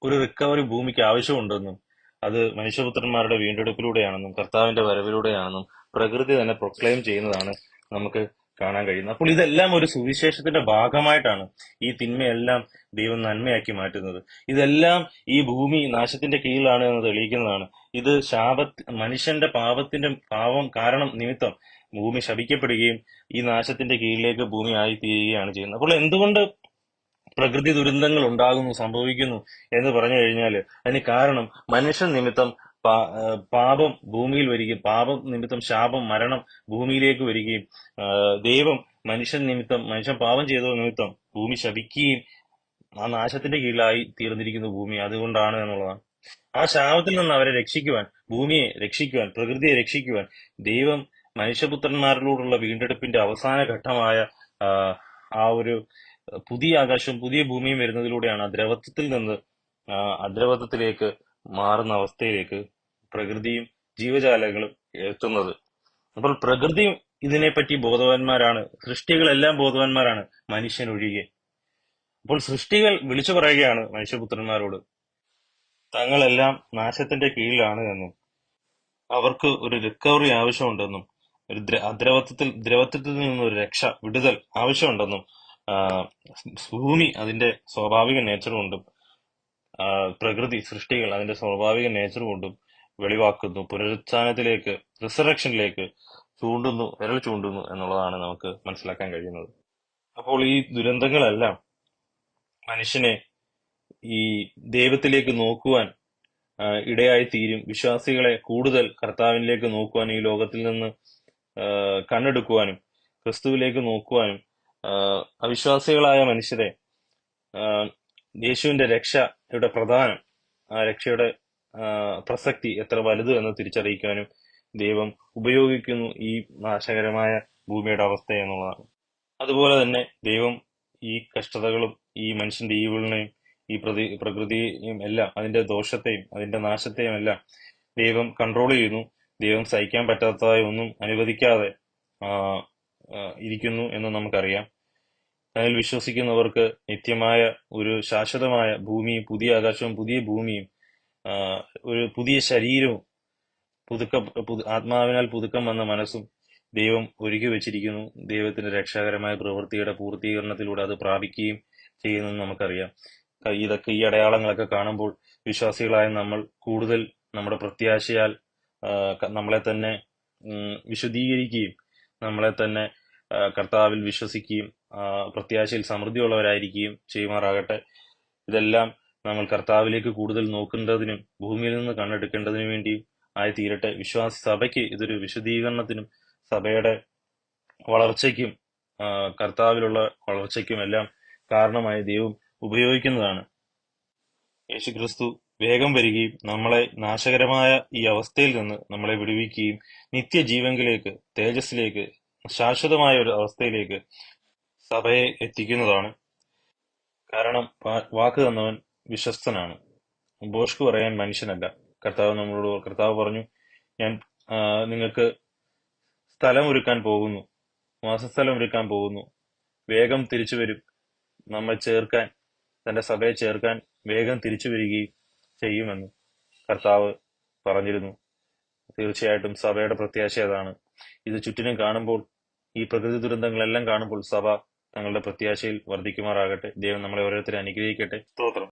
ഒരു റിക്കവറി ഭൂമിക്ക് ആവശ്യമുണ്ടെന്നും അത് മനുഷ്യപുത്രന്മാരുടെ വീണ്ടെടുപ്പിലൂടെയാണെന്നും കർത്താവിന്റെ വരവിലൂടെയാണെന്നും പ്രകൃതി തന്നെ പ്രൊക്ലെയിം ചെയ്യുന്നതാണ് നമുക്ക് കാണാൻ കഴിയുന്നത്. അപ്പോൾ ഇതെല്ലാം ഒരു സുവിശേഷത്തിന്റെ ഭാഗമായിട്ടാണ് ഈ തിന്മയെല്ലാം ദൈവം നന്മയാക്കി മാറ്റുന്നത്. ഇതെല്ലാം ഈ ഭൂമി നാശത്തിന്റെ കീഴിലാണ് എന്ന് തെളിയിക്കുന്നതാണ്. ഇത് മനുഷ്യന്റെ പാപം കാരണം നിമിത്തം ഭൂമി ശപിക്കപ്പെടുകയും ഈ നാശത്തിന്റെ കീഴിലേക്ക് ഭൂമി ആയി തീരുകയാണ് ചെയ്യുന്നത്. അപ്പോൾ എന്തുകൊണ്ട് പ്രകൃതി ദുരന്തങ്ങൾ ഉണ്ടാകുന്നു, സംഭവിക്കുന്നു എന്ന് പറഞ്ഞു കഴിഞ്ഞാൽ അതിന് കാരണം മനുഷ്യൻ നിമിത്തം പാപം ഭൂമിയിൽ വരികയും, പാപം നിമിത്തം ശാപം, മരണം ഭൂമിയിലേക്ക് വരികയും, ദൈവം മനുഷ്യൻ പാപം ചെയ്തത് നിമിത്തം ഭൂമി ശപിക്കുകയും ആ നാശത്തിന്റെ കീഴിലായി തീർന്നിരിക്കുന്നു ഭൂമി. അതുകൊണ്ടാണ് എന്നുള്ളതാണ്. ആ ശാപത്തിൽ നിന്ന് അവരെ രക്ഷിക്കുവാൻ, ഭൂമിയെ രക്ഷിക്കുവാൻ, പ്രകൃതിയെ രക്ഷിക്കുവാൻ ദൈവം മനുഷ്യപുത്രന്മാരിലൂടെയുള്ള വീണ്ടെടുപ്പിന്റെ അവസാന ഘട്ടമായ ആ, ആ ഒരു പുതിയ ആകാശവും പുതിയ ഭൂമിയും വരുന്നതിലൂടെയാണ് ദ്രവത്വത്തിൽ നിന്ന് അദ്രവത്വത്തിലേക്ക് മാറുന്ന അവസ്ഥയിലേക്ക് പ്രകൃതിയും ജീവജാലങ്ങളും എത്തുന്നത്. അപ്പോൾ പ്രകൃതിയും ഇതിനെപ്പറ്റി ബോധവാന്മാരാണ്, സൃഷ്ടികളെല്ലാം ബോധവാന്മാരാണ്, മനുഷ്യനൊഴികെ. അപ്പോൾ സൃഷ്ടികൾ വിളിച്ചു പറയുകയാണ് മനുഷ്യപുത്രന്മാരോട്, തങ്ങളെല്ലാം നാശത്തിന്റെ കീഴിലാണ് എന്നും അവർക്ക് ഒരു റിക്കവറി ആവശ്യമുണ്ടെന്നും ഒരു ദ്രവത്വത്തിൽ നിന്ന് ഒരു രക്ഷ, വിടുതൽ ആവശ്യമുണ്ടെന്നും ആ, ഭൂമി അതിന്റെ സ്വാഭാവിക നേച്ചർ കൊണ്ടും പ്രകൃതി സൃഷ്ടികൾ അതിന്റെ സ്വാഭാവിക നേച്ചർ കൊണ്ടും വെളിവാക്കുന്നു, പുനരുത്ഥാനത്തിലേക്ക്, റിസറക്ഷനിലേക്ക് വിരൽ ചൂണ്ടുന്നു എന്നുള്ളതാണ് നമുക്ക് മനസ്സിലാക്കാൻ കഴിയുന്നത്. അപ്പോൾ ഈ ദുരന്തങ്ങളെല്ലാം മനുഷ്യനെ ഈ ദൈവത്തിലേക്ക് നോക്കുവാൻ ഇടയായി തീരും. വിശ്വാസികളെ കൂടുതൽ കർത്താവിലേക്ക് നോക്കുവാൻ, ഈ ലോകത്തിൽ നിന്ന് കണ്ണെടുക്കുവാനും ക്രിസ്തുവിലേക്ക് നോക്കുവാനും, അവിശ്വാസികളായ മനുഷ്യരെ യേശുവിന്റെ രക്ഷയുടെ പ്രധാനം, ആ രക്ഷയുടെ പ്രസക്തി എത്ര വലുത് എന്ന് തിരിച്ചറിയിക്കാനും ദൈവം ഉപയോഗിക്കുന്നു ഈ നാശകരമായ ഭൂമിയുടെ അവസ്ഥ എന്നുള്ളതാണ്. അതുപോലെ തന്നെ ദൈവം ഈ കഷ്ടതകളും ഈ മനുഷ്യന്റെ ഈവിളിനെയും ഈ പ്രകൃതിയെയും എല്ലാം, അതിന്റെ ദോഷത്തെയും അതിന്റെ നാശത്തെയും എല്ലാം ദൈവം കൺട്രോൾ ചെയ്യുന്നു. ദൈവം സഹിക്കാൻ പറ്റാത്തതായി ഒന്നും അനുവദിക്കാതെ ഇരിക്കുന്നു എന്ന് നമുക്കറിയാം. അതിൽ വിശ്വസിക്കുന്നവർക്ക് നിത്യമായ ഒരു ശാശ്വതമായ ഭൂമിയും പുതിയ ആകാശവും പുതിയ ഭൂമിയും ഒരു പുതിയ ശരീരവും ആത്മാവിനാൽ പുതുക്കം വന്ന മനസ്സും ദൈവം ഒരുക്കി വെച്ചിരിക്കുന്നു. ദൈവത്തിന്റെ രക്ഷാകരമായ പ്രവൃത്തിയുടെ പൂർത്തീകരണത്തിലൂടെ അത് പ്രാപിക്കുകയും ചെയ്യുമെന്ന് നമുക്കറിയാം. ഈ അടയാളങ്ങളൊക്കെ കാണുമ്പോൾ വിശ്വാസികളായ നമ്മൾ കൂടുതൽ നമ്മുടെ പ്രത്യാശയാൽ നമ്മളെ തന്നെ വിശുദ്ധീകരിക്കുകയും നമ്മളെ തന്നെ കർത്താവിൽ വിശ്വസിക്കുകയും പ്രത്യാശയിൽ സമൃദ്ധിയുള്ളവരായിരിക്കുകയും ചെയ്യുമാറാകട്ടെ. ഇതെല്ലാം നമ്മൾ കർത്താവിലേക്ക് കൂടുതൽ നോക്കേണ്ടതിനും ഭൂമിയിൽ നിന്ന് കണ്ണെടുക്കേണ്ടതിനു വേണ്ടിയും ആയി തീരട്ടെ. വിശ്വാസ സഭയ്ക്ക് ഇതൊരു വിശുദ്ധീകരണത്തിനും സഭയുടെ വളർച്ചയ്ക്കും കർത്താവിലുള്ള വളർച്ചയ്ക്കും എല്ലാം കാരണമായി ദൈവം ഉപയോഗിക്കുന്നതാണ്. യേശുക്രിസ്തു വേഗം വരികയും നമ്മളെ നാശകരമായ ഈ അവസ്ഥയിൽ നിന്ന് നമ്മളെ വിടുവിക്കുകയും നിത്യജീവങ്കിലേക്ക്, തേജസ്സിലേക്ക്, ശാശ്വതമായ ഒരു അവസ്ഥയിലേക്ക് സഭയെ എത്തിക്കുന്നതാണ്. കാരണം വാക്ക് തന്നവൻ വിശ്വസ്തനാണ്, ഭോഷ്ക് പറയാൻ മനുഷ്യനല്ല. കർത്താവ് പറഞ്ഞു, ഞാൻ നിങ്ങൾക്ക് സ്ഥലം ഒരുക്കാൻ പോകുന്നു, വാസസ്ഥലം ഒരുക്കാൻ പോകുന്നു, വേഗം തിരിച്ചു വരും, നമ്മെ ചേർക്കാൻ, തന്റെ സഭയെ ചേർക്കാൻ വേഗം തിരിച്ചു വരികയും ചെയ്യുമെന്ന് കർത്താവ് പറഞ്ഞിരുന്നു. തീർച്ചയായിട്ടും സഭയുടെ പ്രത്യാശ അതാണ്. ഇത് ചുറ്റിനും കാണുമ്പോൾ, ഈ പ്രകൃതി ദുരന്തങ്ങളെല്ലാം കാണുമ്പോൾ സഭ തങ്ങളുടെ പ്രത്യാശയിൽ വർദ്ധിക്കുമാറാകട്ടെ. ദൈവം നമ്മളെ ഓരോരുത്തരെ അനുഗ്രഹിക്കട്ടെ. സ്തോത്രം.